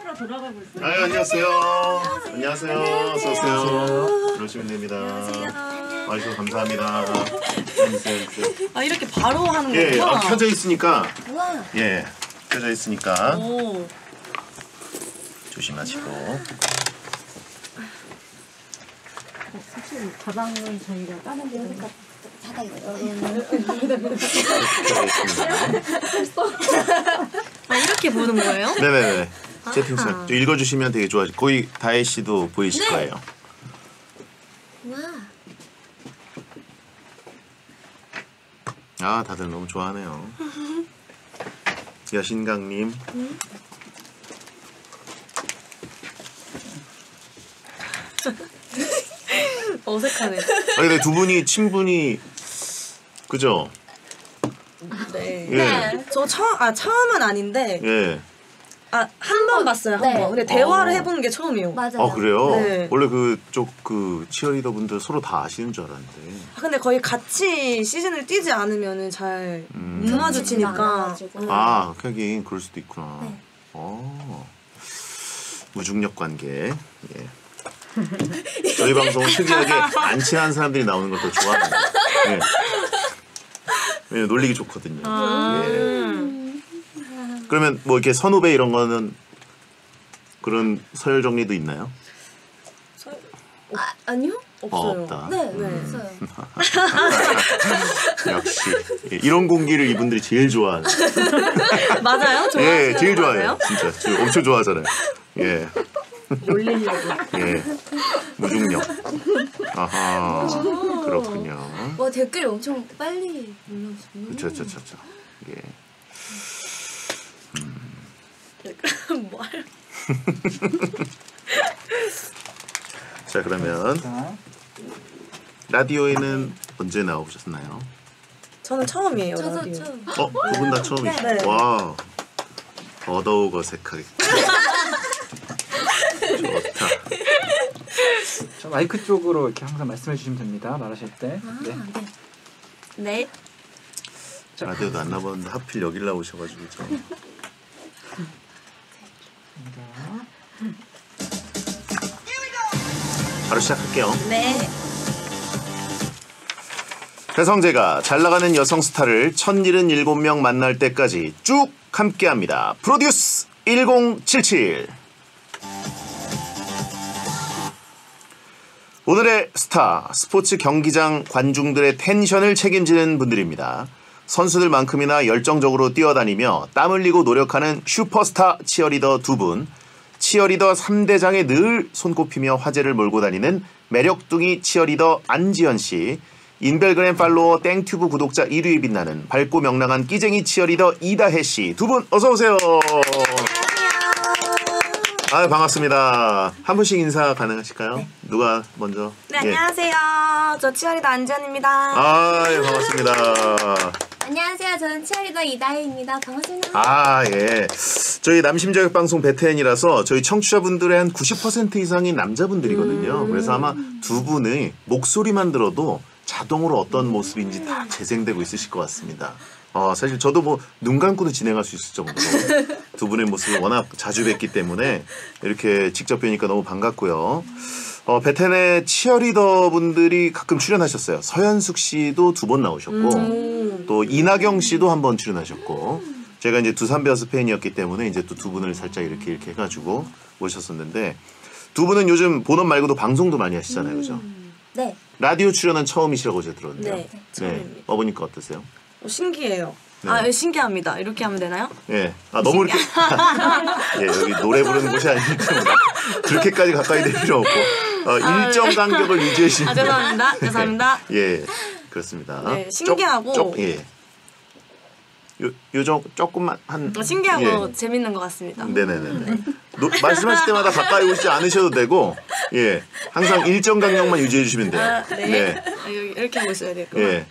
카메라 돌아가고 있어요. 아유, 안녕하세요. 안녕하세요. 어서 오세요. 들어오시면 됩니다. 안녕하세요. 와주셔서 감사합니다. 아 이렇게 바로 하는 예, 거구나. 켜져 있으니까. 우와. 예, 켜져 있으니까 오. 조심하시고. 사실 가방은 저희가 다른 데 여기가 닫아 있어요. 켜져 있습니다. 아 이렇게 보는 거예요? 네네네. 채팅창 좀 읽어주시면 되게 좋아지. 거기 다혜 씨도 보이실 거예요. 와. 아, 다들 너무 좋아하네요. 여신강님. 어색하네. 아, 근데 두 분이 친분이 그죠? 네. 예. 저 처음은 아닌데 예. 한 번 봤어요. 한 네. 번. 근데 대화를 어. 해보는 게 처음이에요. 맞아요. 아, 그래요? 네. 원래 그쪽 그 치어리더 분들 서로 다 아시는 줄 알았는데. 근데 거의 같이 시즌을 뛰지 않으면은 잘 못 마주치니까. 아, 하긴 그럴 수도 있구나. 네. 무중력 관계. 예. 저희 방송은 특이하게 안 친한 사람들이 나오는 걸 더 좋아합니다. 예. 예, 놀리기 좋거든요. 예. 그러면 뭐 이렇게 선후배 이런 거는 그런 서열 정리도 있나요? 아니요? 없어요. 없다. 네, 네. 없어요. 역시 예, 이런 공기를 이분들이 제일 좋아하는. 맞아요? 예, 제일 거 좋아해요. 맞아요? 진짜 지금 엄청 좋아하잖아요. 예. 놀리려고. 예. 무중력. 아하. 그렇군요. 와, 댓글이 엄청 빨리 올라오시네. 저. 예. 뭐 할? 자, 그러면 라디오에는 언제 나오셨나요? 저는 처음이에요. 저도 라디오. 처음. 두 분 다 처음이시죠? 네. 와. 더더욱 어색하게. 좋다. 저 마이크 쪽으로 이렇게 항상 말씀해 주시면 됩니다. 말하실 때. 아, 네. 네. 네. 라디오도 안 나봤는데 하필 여길 나오셔가지고 좀. 바로 시작할게요. 네. 배성재가 잘나가는 여성 스타를 1077명 만날 때까지 쭉 함께합니다. 프로듀스 1077. 오늘의 스타, 스포츠 경기장 관중들의 텐션을 책임지는 분들입니다. 선수들만큼이나 열정적으로 뛰어다니며 땀 흘리고 노력하는 슈퍼스타 치어리더 두 분, 치어리더 3대장에 늘 손꼽히며 화제를 몰고 다니는 매력둥이 치어리더 안지연 씨, 인별그램 팔로워 땡튜브 구독자 1위에 빛나는 밝고 명랑한 끼쟁이 치어리더 이다혜 씨, 두 분 어서 오세요. 아유, 반갑습니다. 한 분씩 인사 가능하실까요? 네. 누가 먼저? 네, 안녕하세요. 저 치어리더 안지연입니다. 아유, 반갑습니다. 안녕하세요. 저는 치어리더 이다혜입니다. 반갑습니다. 아, 예. 저희 남심저격방송 베테랑이라서 저희 청취자분들의 한 90% 이상이 남자분들이거든요. 그래서 아마 두 분의 목소리만 들어도 자동으로 어떤 모습인지 다 재생되고 있으실 것 같습니다. 사실 저도 뭐 눈 감고도 진행할 수 있을 정도로 두 분의 모습을 워낙 자주 뵙기 때문에 이렇게 직접 뵈니까 너무 반갑고요. 베텐의 치어리더 분들이 가끔 출연하셨어요. 서현숙 씨도 2번 나오셨고 또 이나경 씨도 한 번 출연하셨고 제가 이제 두산 베어스 팬이었기 때문에 이제 또 두 분을 살짝 이렇게 해가지고 모셨었는데 두 분은 요즘 본업 말고도 방송도 많이 하시잖아요, 그죠? 네. 라디오 출연은 처음이시라고 제가 들었는데요. 네, 처음입니다. 어보니까 어떠세요? 신기해요. 네. 신기합니다. 이렇게 하면 되나요? 예. 너무 이렇게. 예, 여기 노래 부르는 곳이 아니기 때문에 그렇게까지 가까이 될 필요 없고, 일정 간격을 유지하시면. 죄송합니다. 죄송합니다. 예, 그렇습니다. 네, 신기하고. 예. 조금만 한. 신기하고 예. 재밌는 것 같습니다. 네네네. 말씀하실 때마다 가까이 오시지 않으셔도 되고, 예. 항상 일정 간격만 유지해 주시면 돼요. 네. 여기 이렇게 보셔야 될 거예요. 예.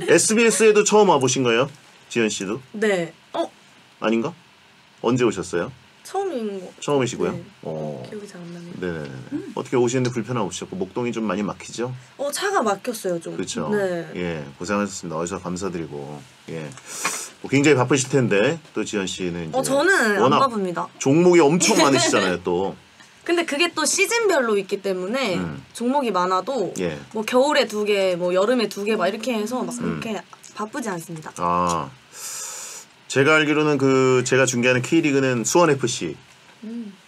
SBS에도 처음 와보신 거예요? 지연 씨도? 네. 아닌가? 언제 오셨어요? 처음인 거. 처음이시고요. 네. 기억이 잘 안 나네요. 네네네. 어떻게 오시는데 불편 없으셨고 목동이 좀 많이 막히죠? 차가 막혔어요 좀. 그렇죠. 네. 예, 고생하셨습니다. 어서 감사드리고. 예. 뭐 굉장히 바쁘실 텐데 또 지연 씨는 이제 저는 안 워낙 바쁩니다. 종목이 엄청 많으시잖아요, 또. 근데 그게 또 시즌별로 있기 때문에 종목이 많아도 예. 뭐 겨울에 2개, 뭐 여름에 2개 막 이렇게 해서 막 그렇게 바쁘지 않습니다. 아, 제가 알기로는 제가 중계하는 K리그는 수원 FC.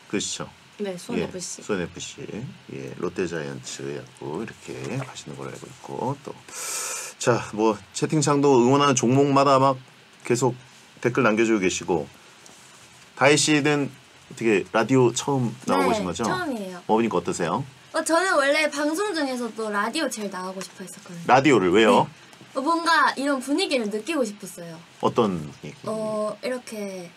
그렇죠. 네, 수원 FC. 수원 FC. 예, 롯데자이언츠였고 이렇게 가시는 걸로 알고 있고 또. 자, 뭐 채팅창도 응원하는 종목마다 막 계속 댓글 남겨주고 계시고. 다혜 씨는 어떻게 라디오 처음 나와보신 거죠? 처음이에요. 먹으니까 어떠세요? 저는 원래 방송 중에서도 라디오 제일 나가고 싶어 했었거든요. 라디오를 왜요? 뭔가 이런 분위기를 느끼고 싶었어요. 어떤 얘기? 이렇게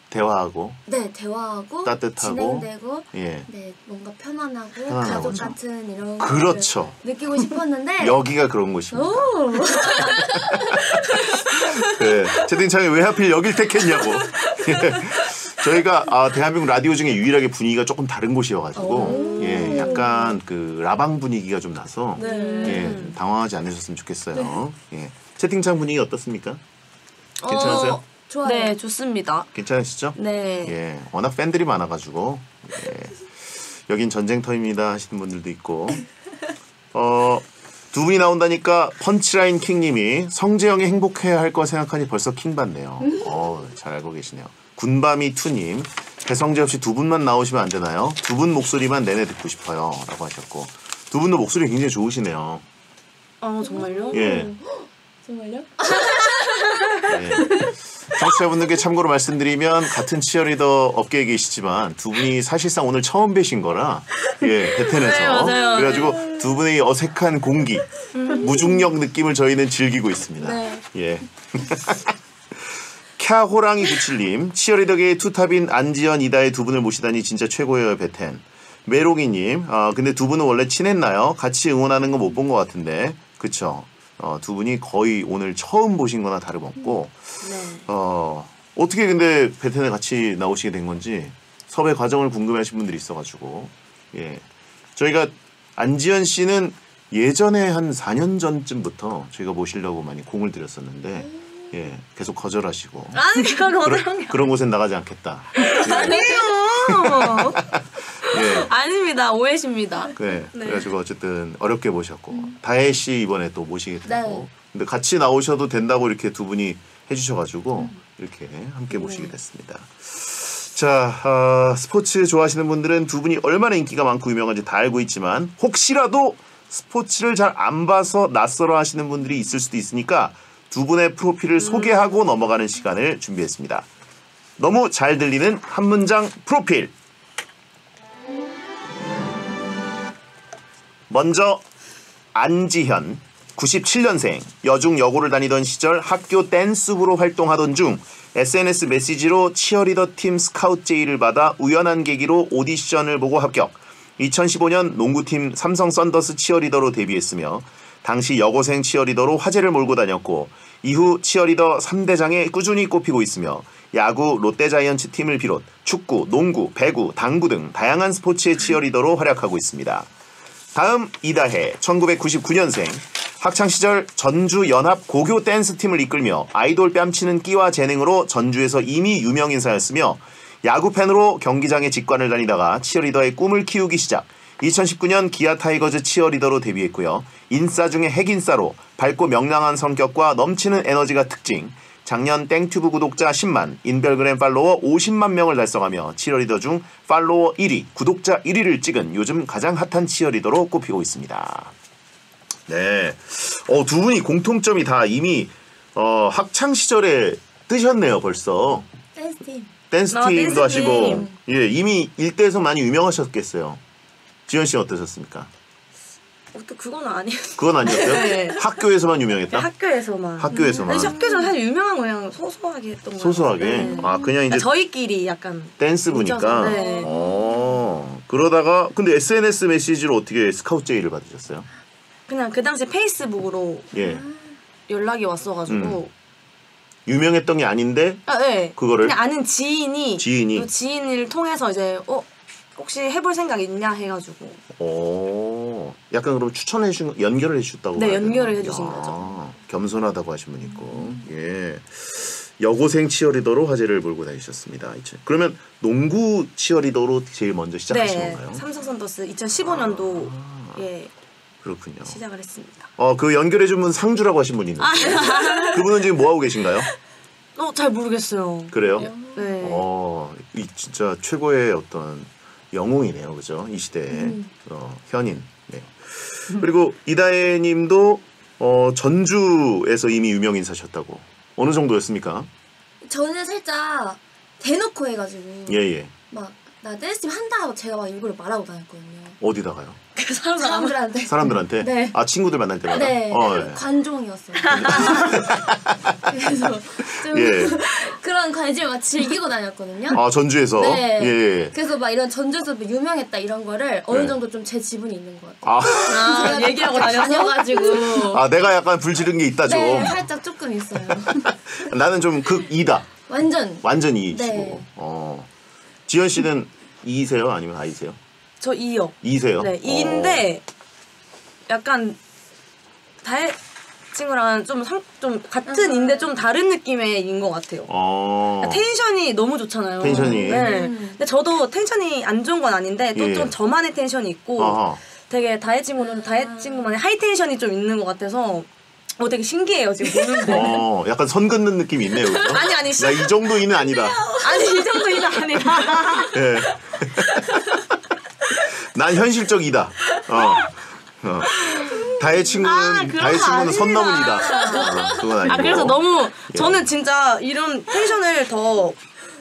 대화하고 네 대화하고 따뜻하고 진행되고 예. 네 뭔가 편안하고 편안하고 가족 그렇죠. 같은 이런 그렇죠. 거를 느끼고 싶었는데 여기가 그런 곳입니다. 오 네, 채팅창에 왜 하필 여길 택했냐고. 저희가 대한민국 라디오 중에 유일하게 분위기가 조금 다른 곳이어가지고 예, 약간 그 라방 분위기가 좀 나서 예, 당황하지 않으셨으면 좋겠어요. 예. 채팅창 분위기 어떻습니까? 괜찮으세요? 좋아요. 네, 좋습니다. 괜찮으시죠? 네. 예, 워낙 팬들이 많아가지고 예, 여긴 전쟁터입니다 하시는 분들도 있고 두 분이 나온다니까 펀치라인 킹님이 성재형이 행복해야 할 거 생각하니 벌써 킹 받네요. 잘 알고 계시네요. 군밤이 투님 배성재 없이 두 분만 나오시면 안 되나요? 두 분 목소리만 내내 듣고 싶어요 라고 하셨고 두 분도 목소리 굉장히 좋으시네요. 정말요? 예. 정말요? 예. 청취자분들께 참고로 말씀드리면 같은 치어리더 업계에 계시지만 두 분이 사실상 오늘 처음 뵈신 거라 예, 베텐에서 네, 맞아요. 그래가지고 두 분의 어색한 공기 무중력 느낌을 저희는 즐기고 있습니다. 네. 예. 캬호랑이 97님 치어리더계의 투탑인 안지연 이다의 두 분을 모시다니 진짜 최고예요 베텐. 메롱이님 근데 두 분은 원래 친했나요? 같이 응원하는 거 못 본 것 같은데 그쵸? 두 분이 거의 오늘 처음 보신 거나 다름없고 네. 어떻게 근데 베텐에 같이 나오시게 된 건지 섭외 과정을 궁금해하신 분들이 있어가지고 예 저희가 안지연 씨는 예전에 한 4년 전쯤부터 저희가 모시려고 많이 공을 들였었는데 예 계속 거절하시고 아니, 거절한 게 그런 곳엔 나가지 않겠다. 아니에요. 예. 아닙니다. 오해십니다. 네. 네. 그래가지고 어쨌든 어렵게 모셨고 다혜 씨 이번에 또 모시게 되고 네. 근데 같이 나오셔도 된다고 이렇게 두 분이 해주셔가지고 이렇게 함께 모시게 됐습니다. 자 스포츠 좋아하시는 분들은 두 분이 얼마나 인기가 많고 유명한지 다 알고 있지만 혹시라도 스포츠를 잘 안 봐서 낯설어 하시는 분들이 있을 수도 있으니까 두 분의 프로필을 소개하고 넘어가는 시간을 준비했습니다. 너무 잘 들리는 한 문장 프로필. 먼저 안지현 97년생 여중 여고를 다니던 시절 학교 댄스부로 활동하던 중 SNS 메시지로 치어리더 팀 스카우트 제의를 받아 우연한 계기로 오디션을 보고 합격. 2015년 농구팀 삼성 썬더스 치어리더로 데뷔했으며 당시 여고생 치어리더로 화제를 몰고 다녔고 이후 치어리더 3대장에 꾸준히 꼽히고 있으며 야구 롯데자이언츠 팀을 비롯 축구, 농구, 배구, 당구 등 다양한 스포츠의 치어리더로 활약하고 있습니다. 다음 이다혜 1999년생 학창시절 전주연합 고교 댄스팀을 이끌며 아이돌 뺨치는 끼와 재능으로 전주에서 이미 유명인사였으며 야구팬으로 경기장에 직관을 다니다가 치어리더의 꿈을 키우기 시작 2019년 기아 타이거즈 치어리더로 데뷔했고요. 인싸 중에 핵인싸로 밝고 명랑한 성격과 넘치는 에너지가 특징 작년 땡튜브 구독자 10만, 인별그램 팔로워 50만 명을 달성하며 치어리더 중 팔로워 1위, 구독자 1위를 찍은 요즘 가장 핫한 치어리더로 꼽히고 있습니다. 네, 두 분이 공통점이 다 이미 학창 시절에 뜨셨네요 벌써. 댄스팀. 댄스팀도 하시고 댄스팀. 예 이미 일대에서 많이 유명하셨겠어요. 지현 씨 어떠셨습니까? 또 그건 아니에요. 그건 아니었어요? 네. 학교에서만 유명했다? 학교에서만. 학교에서만. 아니, 학교에서 사실 유명한 거 그냥 소소하게 했던 거예요. 소소하게? 네. 그냥 이제 저희끼리 약간 댄스 보니까. 뭉쳐서, 네. 그러다가 근데 SNS 메시지로 어떻게 스카우트 제의를 받으셨어요? 그냥 그 당시 페이스북으로 예. 연락이 왔어가지고 유명했던 게 아닌데 네. 그거를 그냥 아는 지인이 그 지인을 통해서 이제 혹시 해볼 생각 있냐 해가지고. 약간 그럼 추천해 주신 연결을 해주셨다고. 네, 연결을 해주신 거죠. 겸손하다고 하신 분 있고. 예. 여고생 치어리더로 화제를 몰고 다니셨습니다. 그러면 농구 치어리더로 제일 먼저 시작하신 건가요? 삼성 선더스 2015년도 예. 그렇군요. 시작을 했습니다. 그 연결해준 분 상주라고 하신 분이 있는데 그분은 지금 뭐 하고 계신가요? 잘 모르겠어요. 그래요? 네. 이 진짜 최고의 어떤 영웅이네요, 그죠? 이 시대의 현인. 네. 그리고 이다혜님도 전주에서 이미 유명 인사셨다고. 어느 정도였습니까? 저는 살짝 대놓고 해가지고 예예. 막 나 댄스팀 한다 하고 제가 막 일부러 말하고 다녔거든요. 어디다가요? 사람들한테. 사람들한테? 네. 친구들 만날 때마다? 네. 예. 관종이었어요. 그래서 좀 예. 그런 관심을 막 즐기고 다녔거든요. 전주에서? 네. 예. 그래서 막 이런 전주에서 뭐 유명했다 이런 거를 어느 네. 정도 좀 제 지분이 있는 것 같아요. 제가 얘기하고 다녀가지고. 내가 약간 불지른 게 있다 좀. 네, 살짝 조금 있어요. 나는 좀 극이다. 완전 이시고. 네. 지연 씨는 이세요? 아니면 아이세요? 저 2요. 이세요? 네, 2인데 약간 다혜 친구랑은 좀 같은 인데 좀 다른 느낌의 인 것 같아요. 텐션이 너무 좋잖아요. 텐션이. 네. 근데 저도 텐션이 안 좋은 건 아닌데 또 좀 저만의 텐션이 있고 되게 다혜 친구는 다혜 친구만의 하이 텐션이 좀 있는 것 같아서 되게 신기해요 지금 보는데. 약간 선 긋는 느낌이 있네요. 그죠? 아니 나 이 정도 이는 아니다. 아니 이 정도 이는 아니다. 예. 난 현실적이다. 다혜 친구는 선 넘은 이다. 그건 아니고. 그래서 너무 저는 진짜 이런 텐션을 더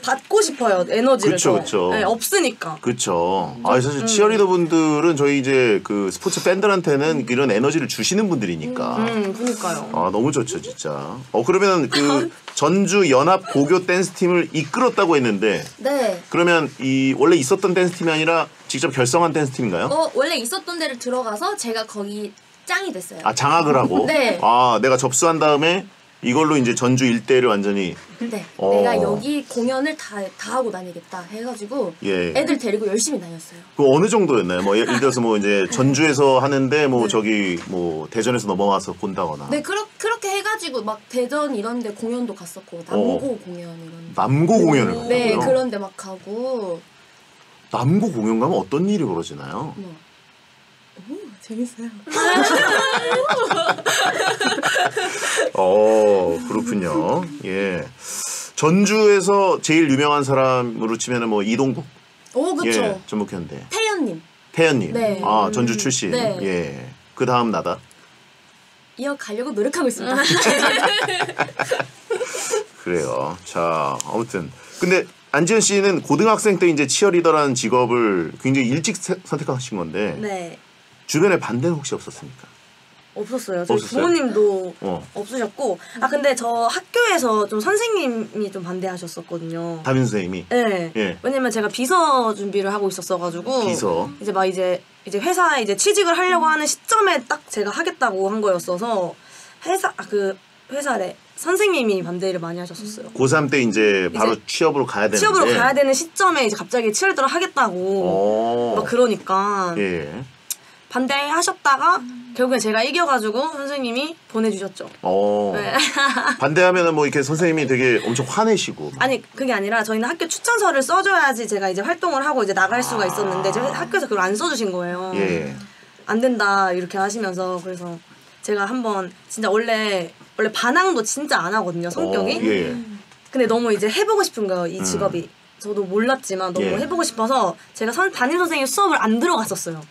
받고 싶어요. 에너지를. 그쵸. 네, 없으니까. 그쵸. 사실 치어리더 분들은 저희 이제 그 스포츠 팬들한테는 이런 에너지를 주시는 분들이니까. 그니까요. 너무 좋죠, 진짜. 그러면 그 전주 연합 고교 댄스 팀을 이끌었다고 했는데. 네. 그러면 원래 있었던 댄스 팀이 아니라 직접 결성한 댄스 팀인가요? 원래 있었던 데를 들어가서 제가 거기 짱이 됐어요. 장악을 하고. 네. 내가 접수한 다음에 이걸로 이제 전주 일대를 완전히. 네. 내가 여기 공연을 다 하고 다니겠다 해가지고 애들 데리고 열심히 다녔어요. 그 어느 정도였나요? 뭐 예를 들어서 뭐 이제 전주에서 하는데 뭐 저기 뭐 대전에서 넘어와서 본다거나. 네, 그렇게 해가지고 막 대전 이런데 공연도 갔었고 남고 공연 이런. 남고 공연을 갔어요? 네, 그런데 막 가고. 남고 공연 가면 어떤 일이 벌어지나요? 재밌어요. 그렇군요. 예. 전주에서 제일 유명한 사람으로 치면은 뭐 이동국. 그쵸. 예, 전북현대. 태연님. 네. 전주 출신. 네. 예. 그 다음 나다. 이어가려고 노력하고 있습니다. 그래요. 자, 아무튼. 근데 안지현 씨는 고등학생 때 이제 치어리더라는 직업을 굉장히 일찍 선택하신 건데. 네. 주변에 반대는 혹시 없었습니까? 없었어요. 저희 부모님도 없으셨고. 근데 저 학교에서 좀 선생님이 좀 반대하셨었거든요. 담임 선생님이? 네. 예. 왜냐면 제가 비서 준비를 하고 있었어가지고. 비서. 이제 회사에 이제 취직을 하려고 하는 시점에 딱 제가 하겠다고 한 거였어서 회사래 선생님이 반대를 많이 하셨었어요. 고3 때 이제 바로 취업으로 가야 되는데. 취업으로 가야 되는 시점에 이제 갑자기 치어리더를 하겠다고. 막 그러니까. 예. 반대하셨다가 결국에 제가 이겨가지고 선생님이 보내주셨죠. 네. 반대하면은 뭐 이렇게 선생님이 되게 엄청 화내시고. 아니 그게 아니라 저희는 학교 추천서를 써줘야지 제가 이제 활동을 하고 이제 나갈 수가 있었는데 저희 학교에서 그걸 안 써주신 거예요. 예. 안 된다 이렇게 하시면서. 그래서 제가 한번 진짜 원래 반항도 진짜 안 하거든요 성격이. 예. 근데 너무 이제 해보고 싶은 거예요 이 직업이. 저도 몰랐지만 너무 해보고 싶어서 제가 담임 선생님 수업을 안 들어갔었어요.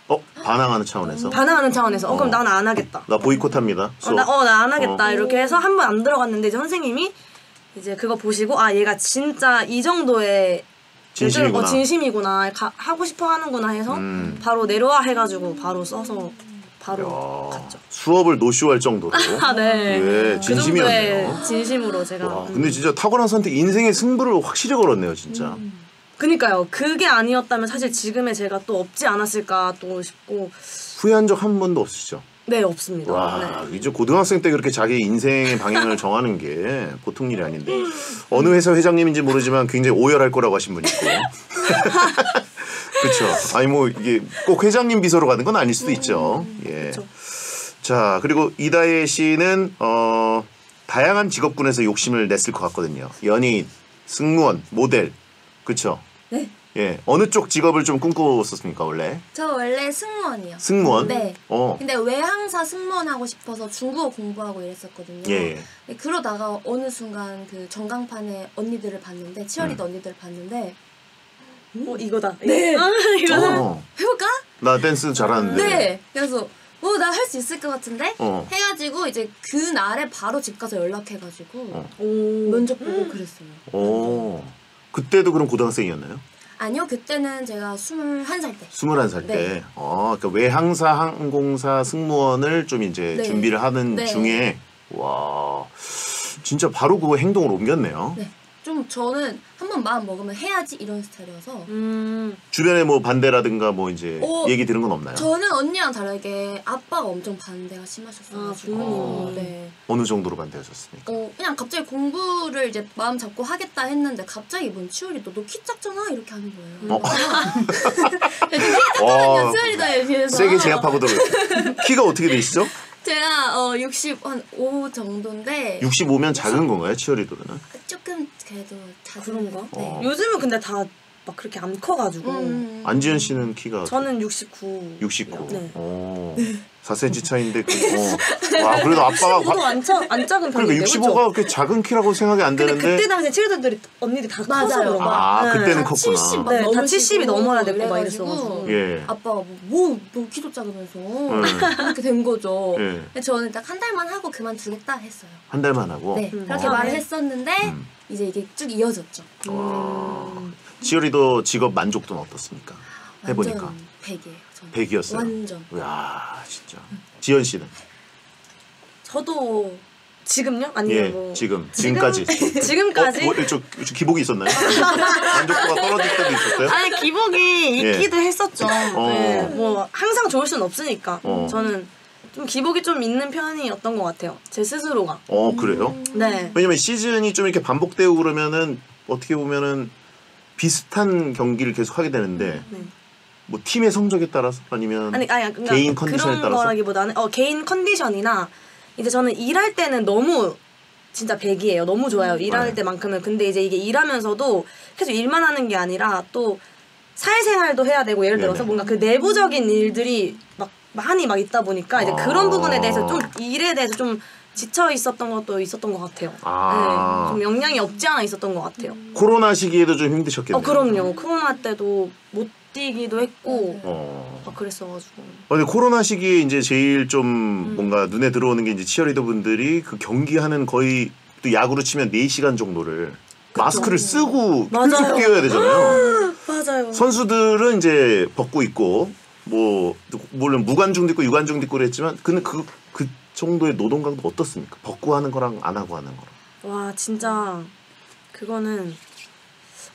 반항하는 차원에서? 반항하는 차원에서. 그럼 나는 안 하겠다. 나 보이콧합니다. 나 안 하겠다. 이렇게 해서 한 번 안 들어갔는데 이제 선생님이 이제 그거 보시고 얘가 진짜 이 정도의 진심이구나. 하고 싶어 하는구나 해서 바로 내려와 해가지고 바로 써서 바로 갔죠. 수업을 노쇼할 정도로. 네. 예, 진심이었네요. 그 정도의 진심으로 제가. 근데 진짜 타고난 선택, 인생의 승부를 확실히 걸었네요, 진짜. 그니까요. 그게 아니었다면 사실 지금의 제가 또 없지 않았을까 또 싶고. 후회한 적 한 번도 없으시죠? 네, 없습니다. 와, 네. 이제 고등학생 때 그렇게 자기 인생의 방향을 정하는 게 보통 일이 아닌데 어느 회사 회장님인지 모르지만 굉장히 오열할 거라고 하신 분이 있고. 그렇죠. 아니 뭐 이게 꼭 회장님 비서로 가는 건 아닐 수도 있죠. 예. 그쵸. 자, 그리고 이다혜 씨는 다양한 직업군에서 욕심을 냈을 것 같거든요. 연예인, 승무원, 모델, 그렇죠? 네. 예, 어느 쪽 직업을 좀 꿈꿨었습니까 원래? 저 원래 승무원이요. 승무원? 네. 어. 근데 외항사 승무원 하고 싶어서 중국어 공부하고 이랬었거든요. 예. 근데 그러다가 어느 순간 그 전광판에 언니들을 봤는데 치어리더 언니들을 봤는데 이거다. 네. 이거. 해볼까? 나 댄스 잘하는데. 네. 그래서 나 할 수 있을 것 같은데 해가지고 이제 그 날에 바로 집 가서 연락해가지고 면접 보고 그랬어요. 오. 그때도 그럼 고등학생이었나요? 아니요, 그때는 제가 21살 때. 21살 때. 네. 그러니까 외항사 항공사 승무원을 좀 이제 네. 준비를 하는 네. 중에 와. 진짜 바로 그 행동으로 옮겼네요. 네. 좀 저는 한번 마음 먹으면 해야지 이런 스타일이어서 주변에 뭐 반대라든가 뭐 이제 얘기 들은 건 없나요? 저는 언니랑 다르게 아빠가 엄청 반대가 심하셨어가지고 네. 어느 정도로 반대하셨습니까? 그냥 갑자기 공부를 이제 마음 잡고 하겠다 했는데 갑자기 뭔 치어리더 너 키 작잖아 이렇게 하는 거예요. 키 작거든요 치어리더에 비해서. 세게 제압하고 들어요. 키가 어떻게 되시죠? 제가 65 정도인데 65면 작은 건가요? 치어리더는? 조금 그래도 그런가? 네. 요즘은 근데 다 막 그렇게 안 커가지고. 안지은 씨는 키가 저는 69. 69. 네. 4cm 차이인데 와 그래도 아빠가 저도 안 작은 편인데. 그러니까 65가 그렇게 작은 키라고 생각이 안 근데 되는데 그때 당시에 치어리더들이 언니들이 다 커서 맞아요. 그런가? 그때는 다 컸구나. 70 막 네, 다 넘으시고 70이 넘어야 되고 막 이래가지고 이랬어가지고. 예. 아빠가 너 키도 작으면서 그렇게 된 거죠. 예. 근데 저는 딱 한 달만 하고 그만두겠다 했어요. 한 달만 하고. 네, 그렇게 말을 했었는데 이제 이게 쭉 이어졌죠. 치어리더 직업 만족도는 어떻습니까? 해보니까. 완전 100이에요. 저는. 100이었어요. 완전. 이야 진짜. 지연 씨는? 저도 지금요? 아니면 뭐 지금까지. 지금까지? 좀 기복이 있었나요? 만족도가 떨어질 때도 있었어요? 아니 기복이 있기도 했었죠. 어. 네, 뭐 항상 좋을 수는 없으니까. 어. 저는 좀 기복이 좀 있는 편이었던 것 같아요. 제 스스로가. 그래요? 네. 왜냐면 시즌이 좀 이렇게 반복되고 그러면은 어떻게 보면은 비슷한 경기를 계속 하게 되는데 뭐 팀의 성적에 따라서 아니면 그러니까 개인 컨디션에 그런 따라서 거라기보다는 개인 컨디션이나 이제 저는 일할 때는 너무 진짜 100이에요. 너무 좋아요. 일할 때만큼은. 근데 이제 이게 일하면서도 계속 일만 하는 게 아니라 또 사회생활도 해야 되고 예를 들어서 뭔가 그 내부적인 일들이 막 많이 막 있다 보니까 이제 그런 부분에 대해서 좀 일에 대해서 좀 지쳐 있었던 것도 있었던 것 같아요. 네, 좀 영향이 없지 않아 있었던 것 같아요. 코로나 시기에도 좀 힘드셨겠네요. 그럼요. 코로나 때도 못 뛰기도 했고 막 그랬어가지고. 근데 코로나 시기에 이제 제일 좀 뭔가 눈에 들어오는 게 이제 치어리더 분들이 그 경기하는 거의 또 야구로 치면 4시간 정도를 마스크를 쓰고 계속 뛰어야 되잖아요. 맞아요. 선수들은 이제 벗고 있고 뭐 물론 무관중도 있고 유관중도 있고 그랬지만 근데 그 정도의 노동 강도 어떻습니까? 벗고 하는 거랑 안 하고 하는 거랑. 와 진짜 그거는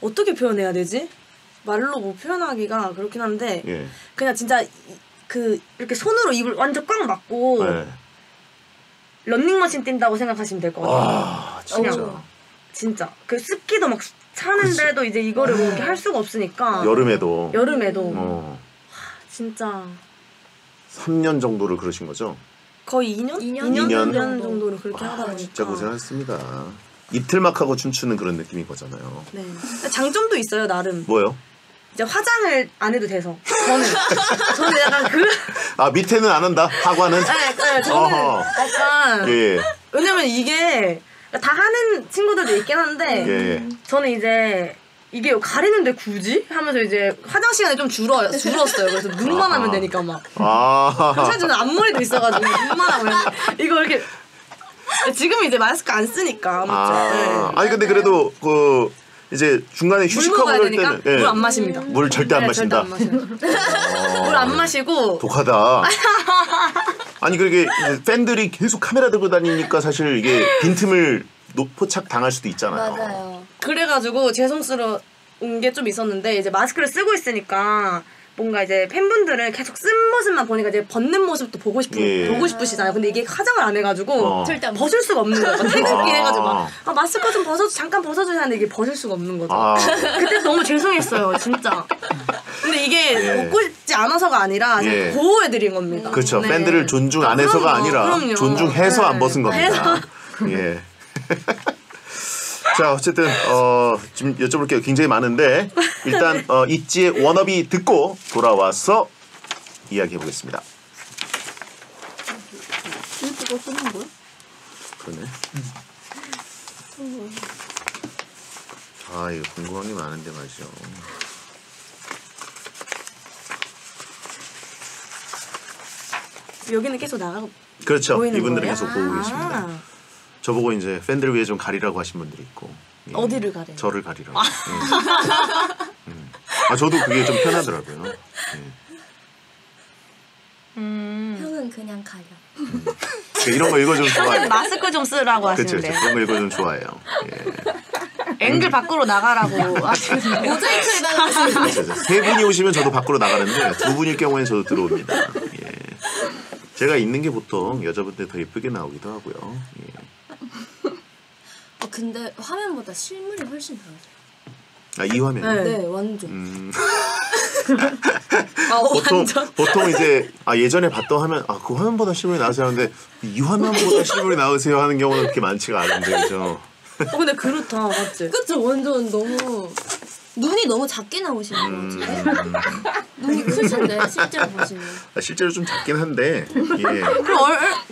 어떻게 표현해야 되지? 말로 뭐 표현하기가 그렇긴 한데 그냥 진짜 이렇게 손으로 입을 완전 꽉 막고 런닝머신 뛴다고 생각하시면 될 것 같아요. 진짜. 진짜 그 습기도 막 차는데도 이제 이거를 뭐 이렇게 할 수가 없으니까 여름에도 진짜 3년 정도를 그러신 거죠? 거의 2년 정도를 그렇게 하다 보니까 진짜 고생하셨습니다. 이틀막 하고 춤추는 그런 느낌인 거잖아요. 네. 장점도 있어요 나름. 뭐요? 이제 화장을 안 해도 돼서 저는 약간 밑에는 안 한다 하관은. 네, 저는 약간 왜냐면 이게 다 하는 친구들도 있긴 한데 저는 이제 이게 가리는데 굳이? 하면서 이제 화장 시간이 좀 줄었어요. 그래서 눈만 하면 되니까 막. 사실 저는 앞머리도 있어가지고 눈만 하면 이거 이렇게 지금은 이제 마스크 안 쓰니까 맞죠? 아니 근데 그래도 이제 중간에 휴식하고 그럴 때는 물 안 마십니다. 물 절대 안 마신다. 물 안 마시고. 독하다. 아니 그렇게 팬들이 계속 카메라 들고 다니니까 사실 이게 빈틈을 포착 당할 수도 있잖아요. 맞아요. 그래가지고 죄송스러운 게 좀 있었는데 이제 마스크를 쓰고 있으니까 뭔가 이제 팬분들을 계속 쓴 모습만 보니까 이제 벗는 모습도 보고 싶으시잖아요. 근데 이게 화장을 안 해가지고 절대 안 벗을 수가 없는 거죠. 퇴근길 해가지고 막 마스크 좀 잠깐 벗어주세요 하는데 이게 벗을 수가 없는 거죠. 그때 너무 죄송했어요, 진짜. 근데 이게 벗고 싶지 않아서가 아니라 보호해드린 겁니다. 그렇죠. 팬들을 존중 안 해서가 아니라 그럼요. 존중해서 안 벗은 겁니다. 예. 자, 어쨌든 지금 여쭤볼 게 굉장히 많은데 일단 있지의 워너비 듣고 돌아와서 이야기해 보겠습니다. 이거 쓰는 거야? 그러네. 아, 이거 궁금한 게 많은데 말이죠. 여기는 계속 나가고 그렇죠. 보이는 이분들은 거예요? 계속 보고 계십니다. 저보고 이제 팬들을 위해 좀 가리라고 하신 분들이 있고. 예. 어디를 가려요? 저를 가리라고. 저도 그게 좀 편하더라고요. 예. 형은 그냥 가려. 이런 거 읽어주면 좋아해요. 마스크 좀 쓰라고 그렇죠. 하시는데. 그런 거 읽어주면 좋아해요. 예. 앵글 밖으로 나가라고 하시는데. 모자이크 해달라고. 그렇죠. 세 분이 오시면 저도 밖으로 나가는데 두 분일 경우에는 저도 들어옵니다. 예. 제가 있는 게 보통 여자분들 더 예쁘게 나오기도 하고요. 예. 근데 화면보다 실물이 훨씬 나아요. 이 화면. 네, 완전. 보통 이제 예전에 봤던 화면 그 화면보다 실물이 나으세요 하는데 이 화면보다 실물이 나으세요 하는 경우는 그렇게 많지가 않은데 그죠? 근데 그렇다, 맞지? 그쵸, 완전 너무 눈이 너무 작게 나오시는 거 같은데? 눈이 크신데 실제로 보시면. 실제로 좀 작긴 한데 예.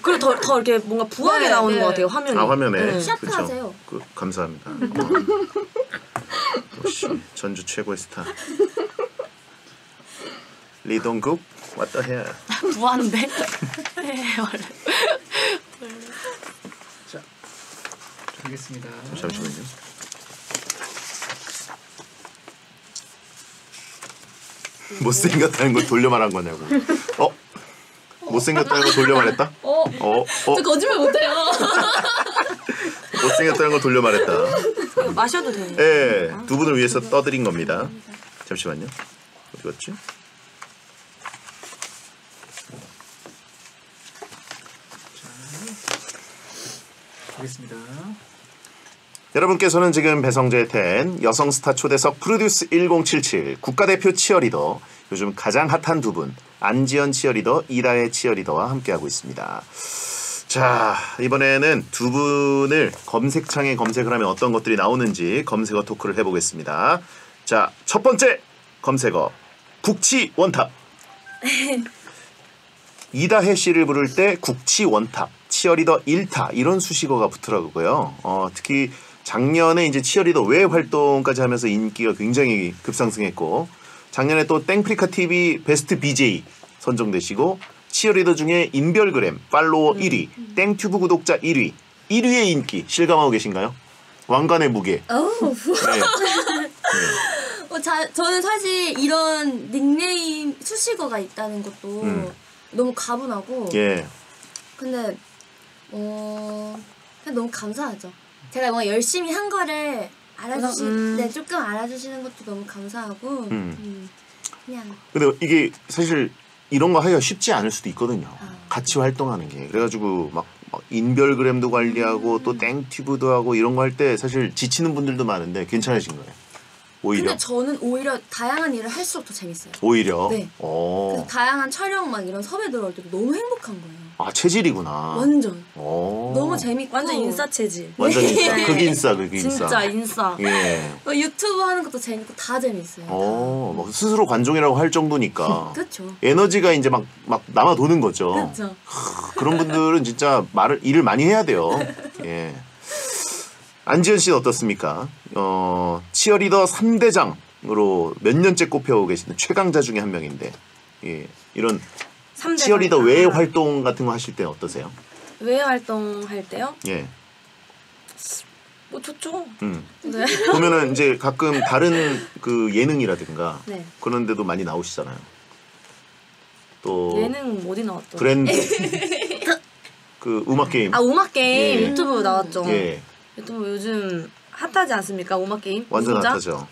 그리고 더 이렇게 뭔가 부하게 나오는 것 같아요, 화면이. 화면에. 샤프하세요. 감사합니다. 역시 전주 최고의 스타. 리동국 왔다 해. 부한데? 네, 원래. 자, 알겠습니다. 잠시만요. 못생겼다는 걸 돌려 말한 거냐고. 못생겼다는 걸 돌려 말했다? 저 거짓말 못해요. 못생겼다는 걸 돌려 말했다. 마셔도 돼요. 예, 두 분을 위해서 떠드린 겁니다. 잠시만요. 어디 갔지? 알겠습니다. 여러분께서는 지금 배성재 텐 여성 스타 초대석 프로듀스 1077 국가대표 치어리더 요즘 가장 핫한 두 분 안지연 치어리더 이다혜 치어리더와 함께하고 있습니다. 자, 이번에는 두 분을 검색창에 검색을 하면 어떤 것들이 나오는지 검색어 토크를 해보겠습니다. 자, 첫 번째 검색어 국치 원탑. 이다혜 씨를 부를 때 국치 원탑, 치어리더 1타 이런 수식어가 붙더라고요. 특히 작년에 이제 치어리더 외 활동까지 하면서 인기가 굉장히 급상승했고 작년에 또 땡프리카 TV 베스트 BJ 선정되시고 치어리더 중에 인별그램 팔로워 1위, 땡튜브 구독자 1위, 1위의 인기 실감하고 계신가요? 왕관의 무게. 네. 저는 사실 이런 닉네임 수식어가 있다는 것도 너무 가분하고. 예. 근데 그냥 너무 감사하죠. 제가 뭔가 열심히 한 거를 조금 알아주시는 것도 너무 감사하고 그냥. 근데 이게 사실 이런 거 하기가 쉽지 않을 수도 있거든요. 같이 활동하는 게. 그래가지고 막 인별그램도 관리하고 또 땡튜브도 하고 이런 거 할 때 사실 지치는 분들도 많은데 괜찮으신 거예요? 오히려? 근데 저는 오히려 다양한 일을 할수록 더 재밌어요. 오히려? 네. 그래서 다양한 촬영 막 이런 섭외 들어올 때도 너무 행복한 거예요. 체질이구나. 완전. 너무 재밌고. 완전 인싸 체질. 완전 인싸. 극인싸. 진짜 인싸. 예. 유튜브 하는 것도 재밌고 다 재밌어요. 뭐 스스로 관종이라고 할 정도니까. 그렇죠. 에너지가 이제 막 남아 도는 거죠. 그렇죠. 그런 분들은 진짜 일을 많이 해야 돼요. 예. 안지연 씨는 어떻습니까? 치어리더 3대장으로 몇 년째 꼽혀오고 계시는 최강자 중에 한 명인데, 예. 이런 치어리더 외 활동 같은 거 하실 때 어떠세요? 외 활동할 때요? 예. 뭐 좋죠. 네. 보면은 이제 가끔 다른 그 예능이라든가 네. 그런 데도 많이 나오시잖아요. 또 예능 어디 나왔죠? 브랜드 그 음악 게임. 음악 게임 예. 유튜브 나왔죠. 예. 유튜브 요즘 핫하지 않습니까? 음악 게임. 완전 진짜? 핫하죠.